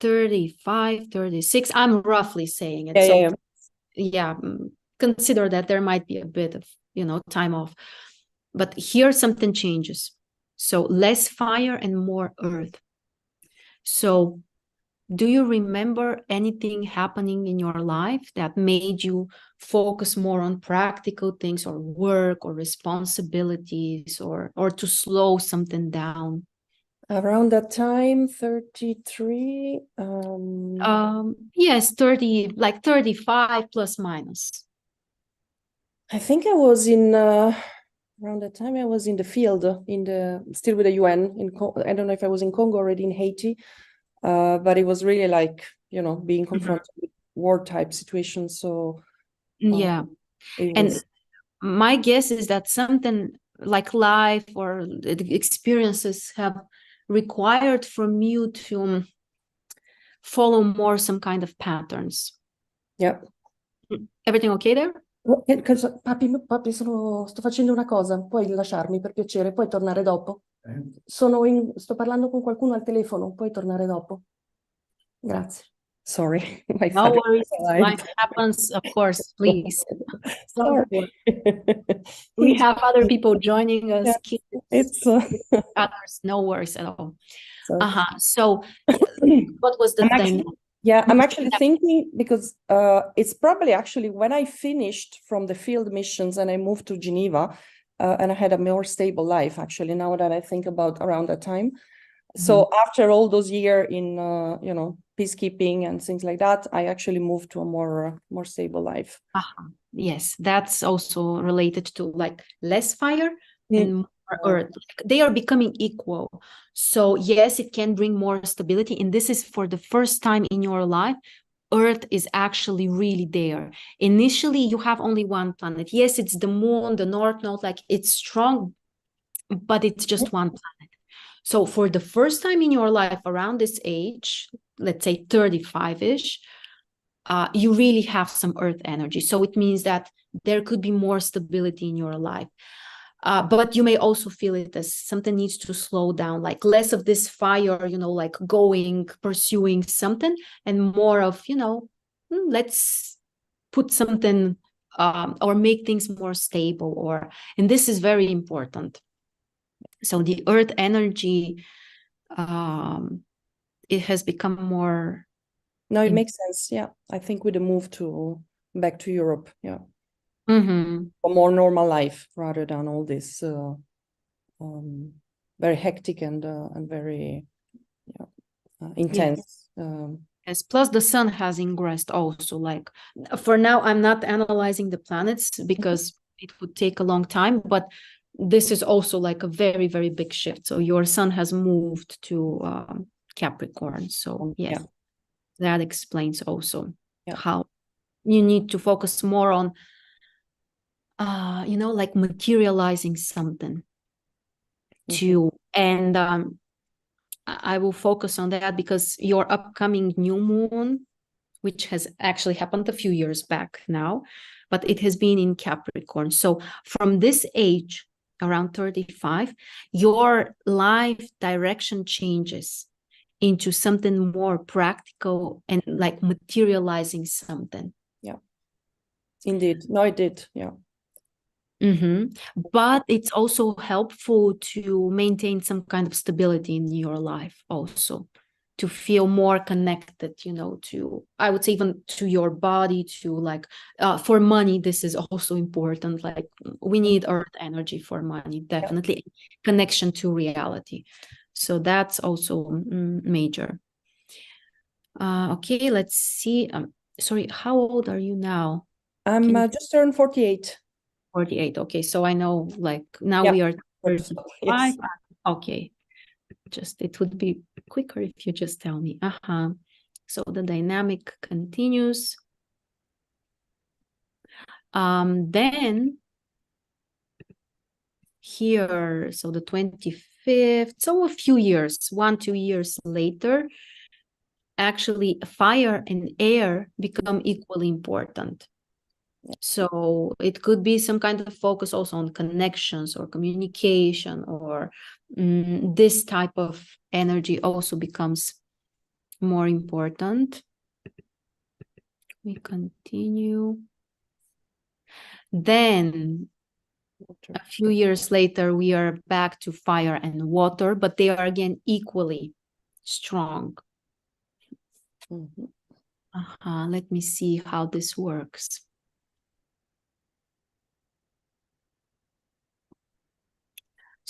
35, 36. I'm roughly saying it. Yeah, consider that there might be a bit of, time off. But here something changes. So less fire and more earth. So do you remember anything happening in your life that made you focus more on practical things or work or responsibilities or to slow something down? Around that time, 33. Yes, 30, like 35 plus minus. I think I was in around that time I was in the field still with the UN I don't know if I was in Congo already, in Haiti, but it was really like, you know, being confronted with war type situations. So Yeah, it and was, my guess is that something like life or the experiences have required from you to follow more some kind of patterns. yeah. Everything okay there? Papi, sto facendo una cosa, puoi lasciarmi per piacere, puoi tornare dopo? Sto parlando con qualcuno al telefono, puoi tornare dopo? Grazie. Sorry, my No father worries. arrived. Life happens, of course, please. Sorry. We have other people joining us, Yeah, kids, it's others, no worries at all. sorry. So what was the thing? I'm actually thinking, because it's probably actually when I finished from the field missions and I moved to Geneva, and I had a more stable life, actually, now that I think about around that time. So after all those years in, you know, peacekeeping and things like that, I actually moved to a more stable life. Yes, that's also related to like less fire and more earth. They are becoming equal. So yes, it can bring more stability. And this is for the first time in your life, Earth is actually really there. Initially, you have only one planet. Yes, it's the moon, the North Node, like it's strong, but it's just one planet. So for the first time in your life around this age, let's say 35-ish, you really have some earth energy. So it means that there could be more stability in your life. But you may also feel it as something needs to slow down, like less of this fire, you know, like going, pursuing something, and more of, you know, let's put something or make things more stable. And this is very important. So the earth energy, it has become more. No, it makes sense. Yeah, I think with the move back to Europe, yeah, a more normal life rather than all this very hectic and very intense. Yes, plus the sun has ingressed also. Like for now, I'm not analyzing the planets because it would take a long time, but this is also like a very, very big shift. So your sun has moved to Capricorn. So yes, that explains also how you need to focus more on, you know, like materializing something to, and I will focus on that because your upcoming new moon, which has actually happened a few years back now, but it has been in Capricorn. So from this age, around 35, your life direction changes into something more practical and like materializing something. Yeah, indeed. No, it did. Yeah. But it's also helpful to maintain some kind of stability in your life also, to feel more connected, you know, to, I would say, even to your body, to like for money. This is also important. Like we need earth energy for money, definitely. Connection to reality, so that's also major. Okay, let's see. Sorry, how old are you now? I'm just turned 48. 48. Okay, so I know, like now we are 35. Yes. Okay, just it would be quicker if you just tell me. So the dynamic continues. Then here, so the 25th, so a few years, 1-2 years later, actually fire and air become equally important. So it could be some kind of focus also on connections or communication, or this type of energy also becomes more important. We continue. Then a few years later, we are back to fire and water, but they are again equally strong. Let me see how this works.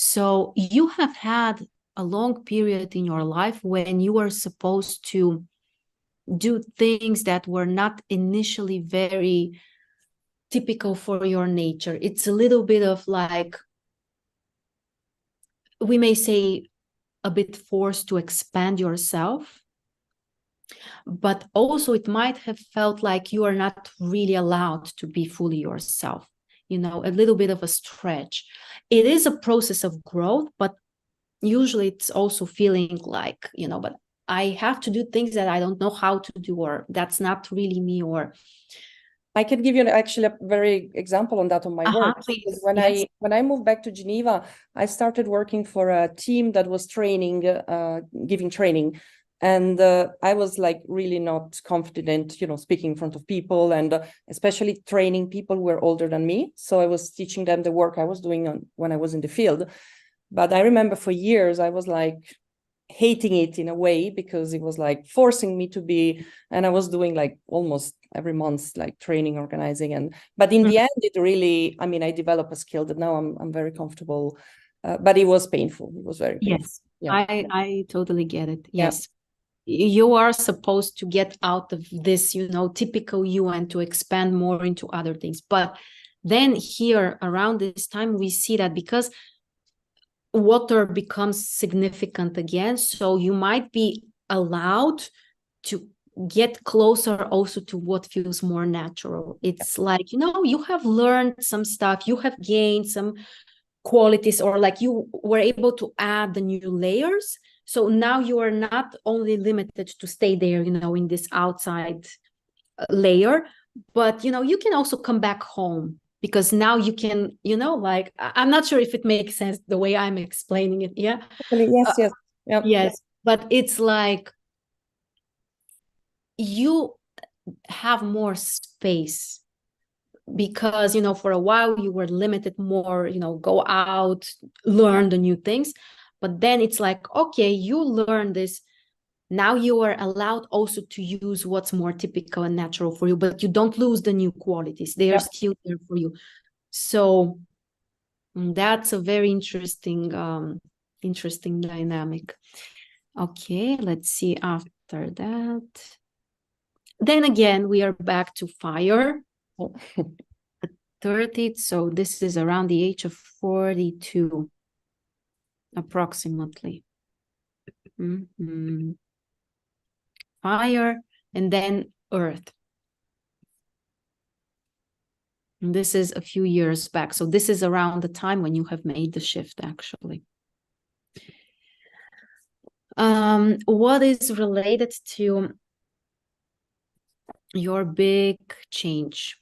So you have had a long period in your life when you were supposed to do things that were not initially very typical for your nature. It's a little bit of like, we may say, a bit forced to expand yourself, but also it might have felt like you are not really allowed to be fully yourself, you know, a little bit of a stretch. It is a process of growth, but usually it's also feeling like, you know, but I have to do things that I don't know how to do, or that's not really me, or I can give you actually a very example on that on my work. please. When Yes. I moved back to Geneva, I started working for a team that was training, giving training. And I was like really not confident, you know, speaking in front of people, and especially training people who were older than me. So I was teaching them the work I was doing when I was in the field. But I remember for years, I was like hating it in a way, because it was like forcing me to be, and I was doing like almost every month, like training, organizing. But in the end, it really, I mean, I developed a skill that now I'm very comfortable, but it was painful. It was very painful. Yes. Yeah. I totally get it. Yeah. Yes. You are supposed to get out of this, you know, typical you, and to expand more into other things. But then here around this time, we see that because water becomes significant again, so you might be allowed to get closer also to what feels more natural. It's like, you know, you have learned some stuff, you have gained some qualities, or like you were able to add the new layers. So now you are not only limited to stay there, you know, in this outside layer, but, you know, you can also come back home, because now you can, you know, like, I'm not sure if it makes sense the way I'm explaining it. Yeah. Yes, yes. Yeah. Yes. But it's like you have more space, because, you know, for a while you were limited more, you know, go out, learn the new things. But then it's like, okay, you learn this. Now you are allowed also to use what's more typical and natural for you, but you don't lose the new qualities. They are still there for you. So that's a very interesting dynamic. Okay, let's see after that. Then again, we are back to fire. 30, so this is around the age of 42, approximately. Fire, and then earth. And this is a few years back. So this is around the time when you have made the shift, actually. What is related to your big change?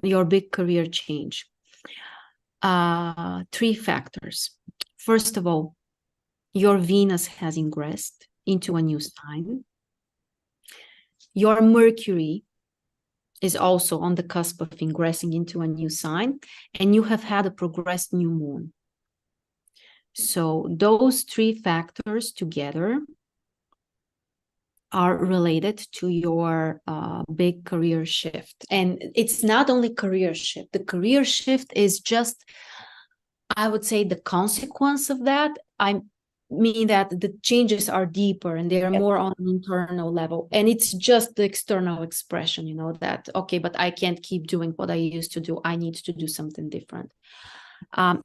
Your big career change. 3 factors. First of all, your Venus has ingressed into a new sign. Your Mercury is also on the cusp of ingressing into a new sign, and you have had a progressed new moon. So those 3 factors together are related to your big career shift. And it's not only career shift. The career shift is just, I would say, the consequence of that. I mean that the changes are deeper and they are more on an internal level. And it's just the external expression, you know, that, okay, but I can't keep doing what I used to do. I need to do something different.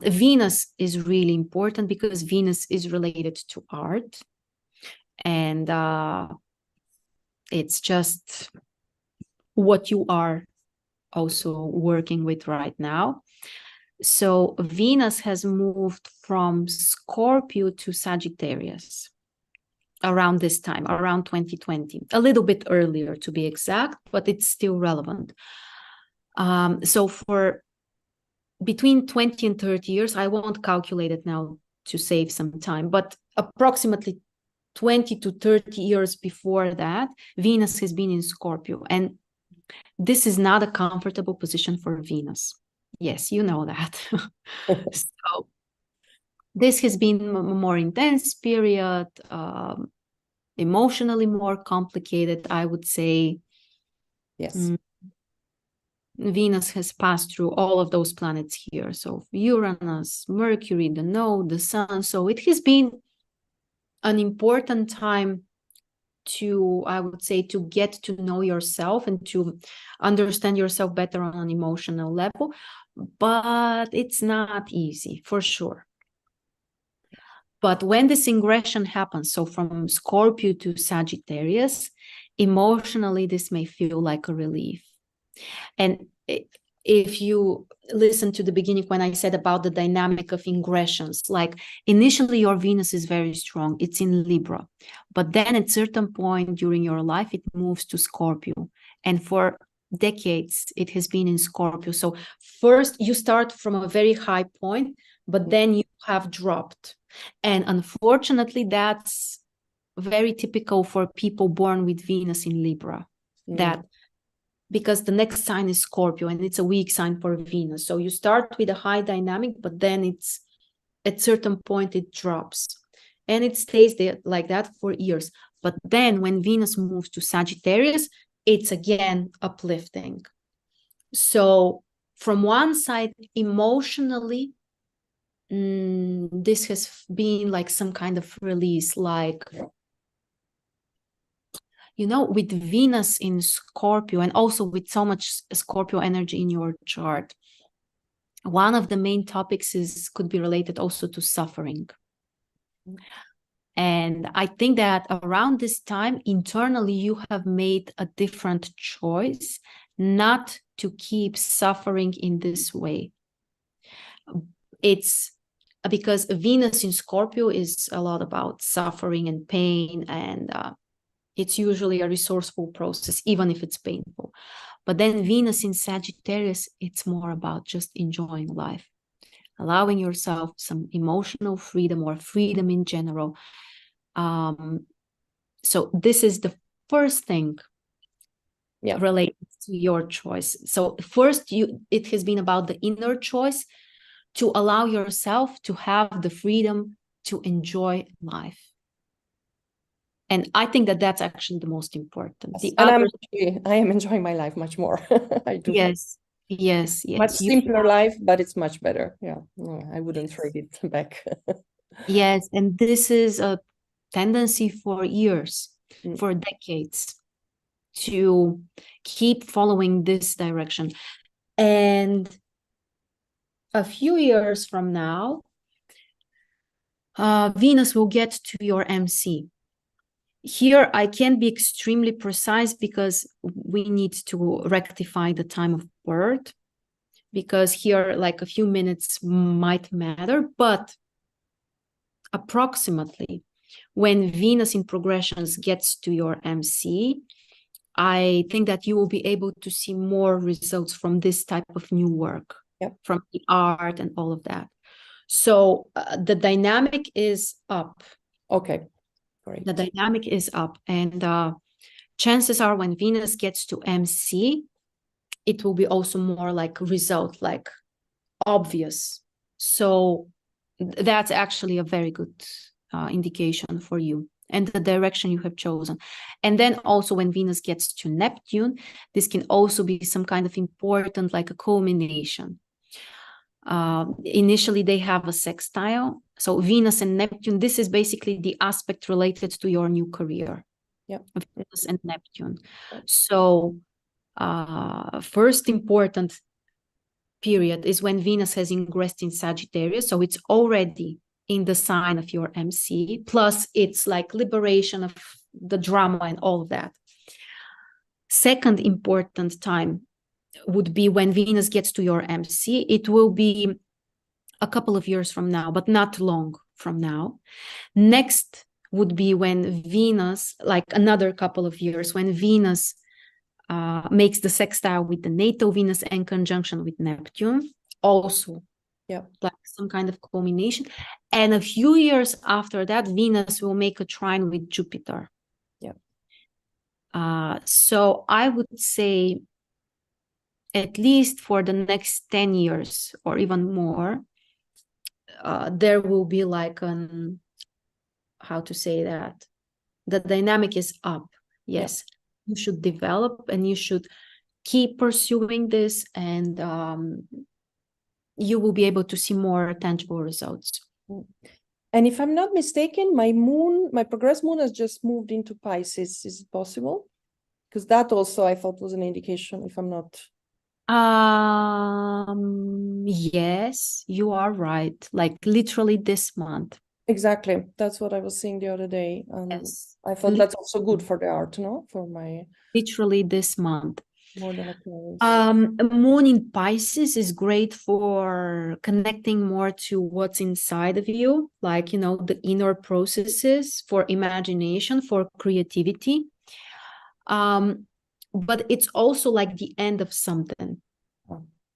Venus is really important because Venus is related to art. And it's just what you are also working with right now. So Venus has moved from Scorpio to Sagittarius around this time, around 2020, a little bit earlier to be exact, but it's still relevant. So for between 20 and 30 years, I won't calculate it now to save some time, but approximately 20 to 30 years before that, Venus has been in Scorpio. And this is not a comfortable position for Venus. Yes, you know that. So this has been a more intense period, emotionally more complicated, I would say. Yes. Venus has passed through all of those planets here. So Uranus, Mercury, the Node, the Sun. So it has been an important time to, I would say, to get to know yourself and to understand yourself better on an emotional level. But it's not easy, for sure. But when this ingression happens, so from Scorpio to Sagittarius, emotionally, this may feel like a relief. And if you listen to the beginning when I said about the dynamic of ingressions, like initially your Venus is very strong, it's in Libra, but then at a certain point during your life, it moves to Scorpio. And for decades, it has been in Scorpio. So first you start from a very high point, but then you have dropped. And unfortunately, that's very typical for people born with Venus in Libra, that because the next sign is Scorpio and it's a weak sign for Venus. So you start with a high dynamic, but then it's at certain point it drops and it stays there like that for years. But then when Venus moves to Sagittarius, it's again uplifting. So from one side, emotionally, this has been like some kind of release, like, you know, with Venus in Scorpio and also with so much Scorpio energy in your chart, one of the main topics could be related also to suffering. And I think that around this time, internally, you have made a different choice not to keep suffering in this way. It's because Venus in Scorpio is a lot about suffering and pain, and it's usually a resourceful process, even if it's painful. But then Venus in Sagittarius, it's more about just enjoying life, allowing yourself some emotional freedom or freedom in general. So this is the first thing related to your choice. So first, it has been about the inner choice to allow yourself to have the freedom to enjoy life. And I think that that's actually the most important. I am enjoying my life much more. I do. Yes, yes, yes. Much simpler life, but it's much better. Yeah, no, I wouldn't trade it back. Yes, and this is a tendency for years, for decades, to keep following this direction. And a few years from now, Venus will get to your MC. Here, I can't be extremely precise because we need to rectify the time of birth, because here, like a few minutes might matter, but approximately when Venus in progressions gets to your MC, I think that you will be able to see more results from this type of new work, from the art and all of that. So the dynamic is up. Okay. Great. The dynamic is up, and chances are when Venus gets to MC, it will be also more like result, like obvious. So that's actually a very good indication for you and the direction you have chosen. And then also when Venus gets to Neptune, this can also be some kind of important, like a culmination. Initially, they have a sextile. So Venus and Neptune, this is basically the aspect related to your new career. Venus and Neptune. So first important period is when Venus has ingressed in Sagittarius. So it's already in the sign of your MC, plus it's like liberation of the drama and all of that. Second important time would be when Venus gets to your MC. It will be a couple of years from now, but not long from now. Next would be when Venus, like another couple of years, when Venus makes the sextile with the natal Venus and conjunction with Neptune, also like some kind of culmination. And a few years after that, Venus will make a trine with Jupiter. So I would say at least for the next 10 years or even more, there will be like how to say that? The dynamic is up. Yes, you should develop and you should keep pursuing this, and you will be able to see more tangible results. And if I'm not mistaken, my progressed moon has just moved into Pisces. Is it possible? Because that also I thought was an indication, if I'm not. Yes, you are right. Like literally this month. Exactly. That's what I was seeing the other day. Yes. I thought that's also good for the art, no? For my Literally this month. more than Aquarius. Moon in Pisces is great for connecting more to what's inside of you, like, the inner processes, for imagination, for creativity. But it's also like the end of something.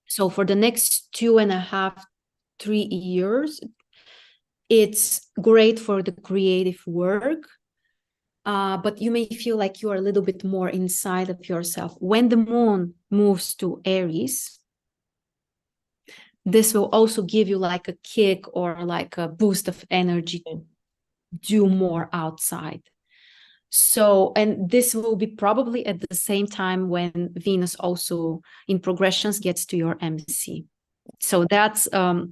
So for the next 2.5, 3 years, it's great for the creative work. But you may feel like you are a little bit more inside of yourself. When the moon moves to Aries, this will also give you like a kick or like a boost of energy to do more outside. So, and this will be probably at the same time when Venus also in progressions gets to your MC. So that's a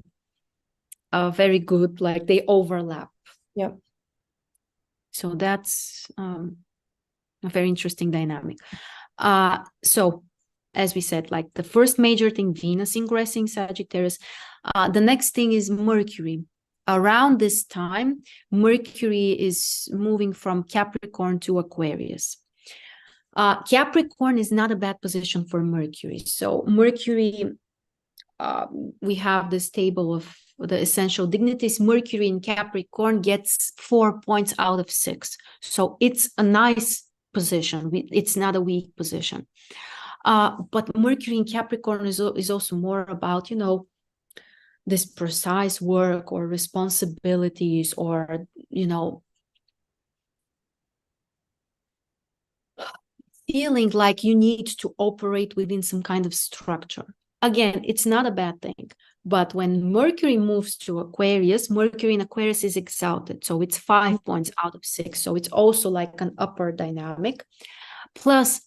very good, like they overlap. Yeah. So that's a very interesting dynamic. So as we said, like the first major thing, Venus ingressing Sagittarius. The next thing is Mercury. Around this time, Mercury is moving from Capricorn to Aquarius. Capricorn is not a bad position for Mercury. So Mercury, we have this table of the essential dignities. Mercury in Capricorn gets 4 points out of 6. So it's a nice position. It's not a weak position. But Mercury in Capricorn is also more about, this precise work or responsibilities, or, feeling like you need to operate within some kind of structure. Again, it's not a bad thing. But when Mercury moves to Aquarius, Mercury in Aquarius is exalted. So it's 5 points out of 6. So it's also like an upper dynamic. Plus,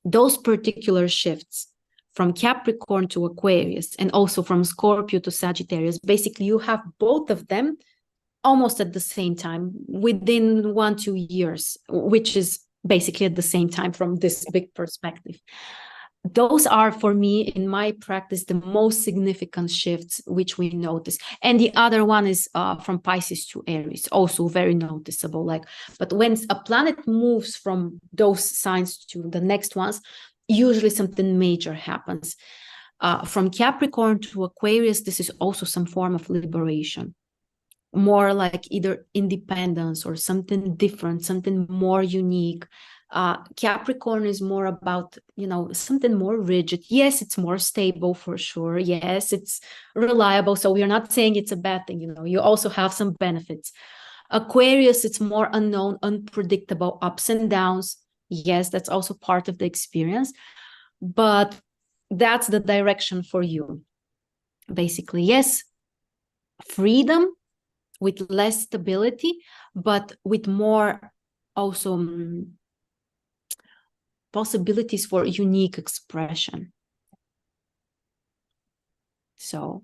those particular shifts from Capricorn to Aquarius and also from Scorpio to Sagittarius, basically you have both of them almost at the same time within 1-2 years, which is basically at the same time from this big perspective. Those are, for me, in my practice, the most significant shifts which we notice. And the other one is from Pisces to Aries, also very noticeable. But when a planet moves from those signs to the next ones, usually something major happens. From Capricorn to Aquarius, this is also some form of liberation, more like either independence or something different, something more unique. Capricorn is more about, something more rigid. Yes, it's more stable for sure. Yes, it's reliable. So we are not saying it's a bad thing. You also have some benefits. Aquarius, it's more unknown, unpredictable, ups and downs. Yes, that's also part of the experience. But that's the direction for you. Basically, yes, freedom with less stability, but with more also possibilities for unique expression. So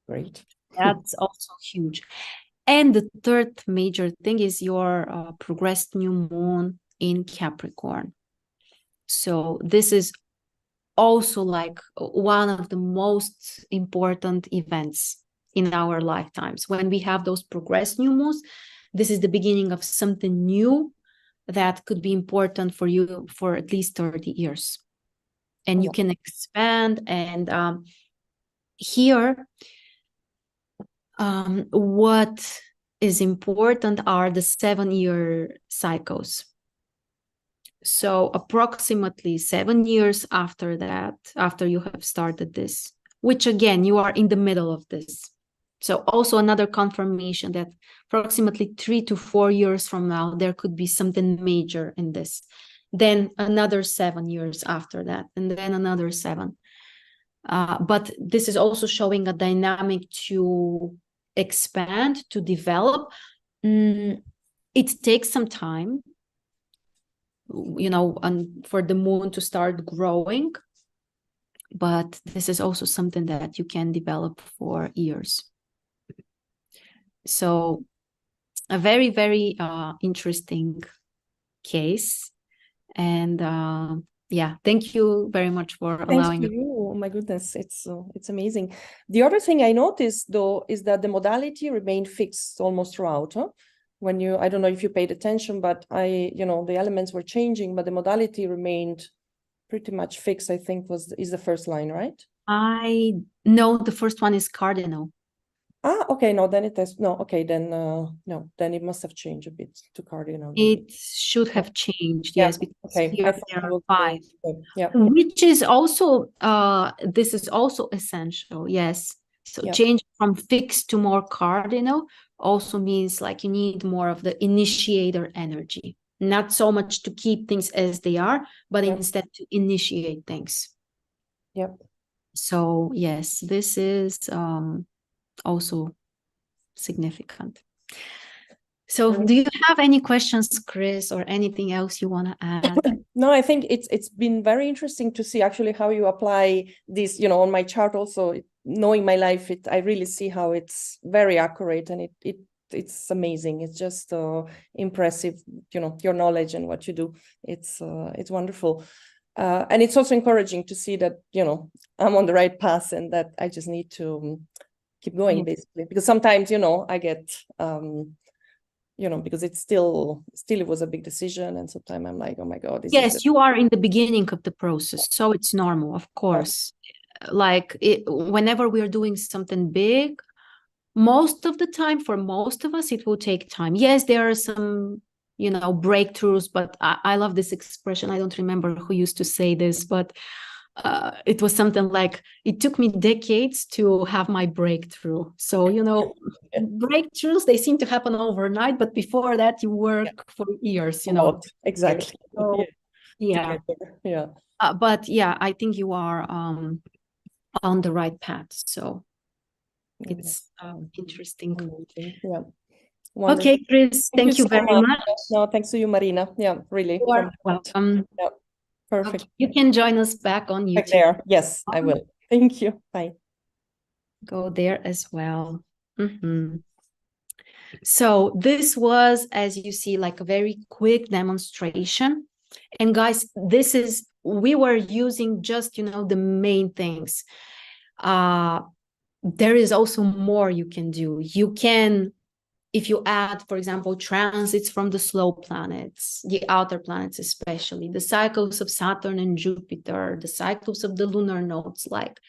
great. That's also huge. And the third major thing is your progressed new moon in Capricorn. So this is also like one of the most important events in our lifetimes. When we have those progressed new moons, this is the beginning of something new that could be important for you for at least 30 years. And you can expand. And here, what is important are the 7-year cycles. So approximately 7 years after that, after you have started this, which again, you are in the middle of this. So also another confirmation that approximately 3 to 4 years from now, there could be something major in this. Then another 7 years after that, and then another 7. But this is also showing a dynamic to expand, to develop. It takes some time. you know, and for the moon to start growing. But this is also something that you can develop for years. So a very, very interesting case. And yeah, thank you very much for allowing. Thanks to you. Oh my goodness, it's amazing. The other thing I noticed though is that the modality remained fixed almost throughout. Huh? When you, I don't know if you paid attention, but you know, the elements were changing, but the modality remained pretty much fixed. I think is the first line, right? I know the first one is cardinal. Ah, okay. No, then it has no. Okay, then no, then it must have changed a bit to cardinal. It should have changed, Yeah. yes, because Okay. here there are 5. Yeah. Which is also this is also essential, yes. So Yeah. change from fixed to more cardinal also means like you need more of the initiator energy, not so much to keep things as they are, but instead to initiate things. Yep. So yes, this is also significant. So do you have any questions, Chris, or anything else you want to add? No, I think it's been very interesting to see actually how you apply this, you know, on my chart also. Knowing my life, I really see how it's very accurate, and it's amazing. It's just impressive, you know, your knowledge and what you do. It's wonderful. And it's also encouraging to see that, you know, I'm on the right path and that I just need to keep going, basically. Because sometimes, you know, I get, you know, because it's still it was a big decision. And sometimes I'm like, oh my God. Yes, you are in the beginning of the process. So it's normal, of course. Like whenever we're doing something big, most of the time, for most of us, it will take time. Yes, there are some, you know, breakthroughs, but I love this expression. I don't remember who used to say this, but it was something like, it took me decades to have my breakthrough. So, you know, breakthroughs, they seem to happen overnight, but before that you work for years, you know. Exactly. So, yeah. But yeah, I think you are on the right path. So it's interesting. Yeah. Wonderful. Okay, Chris, thank you very much. No, thanks to you, Marina. Yeah, really. You are welcome. Yeah, perfect. Okay. You can join us back on YouTube. Back there. Yes, I will. Thank you. Bye. Go there as well. So this was, as you see, like a very quick demonstration. And guys, we were using just, you know, the main things. There is also more you can do. You can, if you add, for example, transits from the slow planets, the outer planets especially, the cycles of Saturn and Jupiter, the cycles of the lunar nodes, like,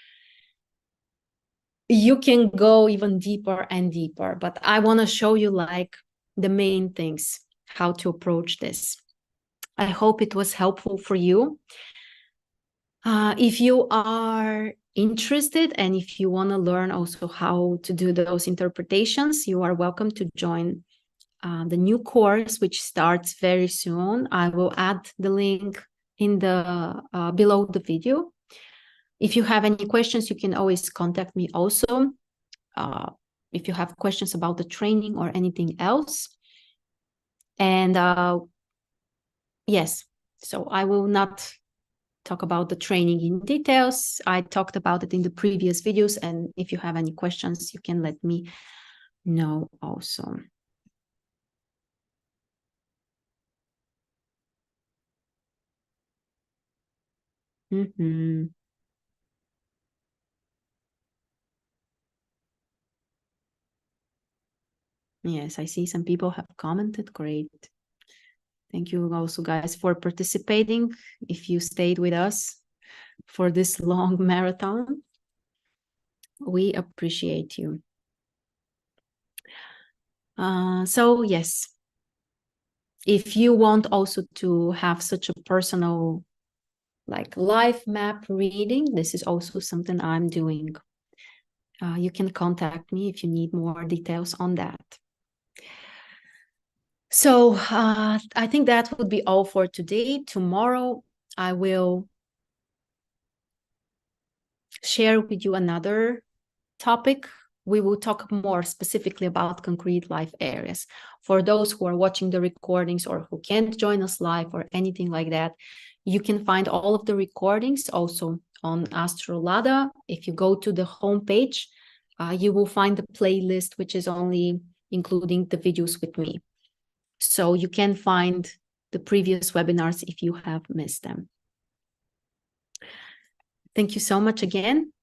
you can go even deeper and deeper. But I want to show you like the main things, how to approach this. I hope it was helpful for you. If you are interested and if you want to learn also how to do those interpretations, you are welcome to join the new course, which starts very soon. I will add the link in the below the video. If you have any questions, you can always contact me also. If you have questions about the training or anything else. And yes, so I will not talk about the training in details. I talked about it in the previous videos. And if you have any questions, you can let me know also. Yes, I see some people have commented. Great. Thank you also, guys, for participating. If you stayed with us for this long marathon, we appreciate you. So yes, if you want also to have such a personal like life map reading, this is also something I'm doing. You can contact me if you need more details on that. So I think that would be all for today. Tomorrow I will share with you another topic we will talk more specifically about concrete life areas. For those who are watching the recordings or who can't join us live or anything like that, you can find all of the recordings also on AstrolAda. If you go to the homepage, you will find the playlist, which is only including the videos with me. So you can find the previous webinars if you have missed them. Thank you so much again.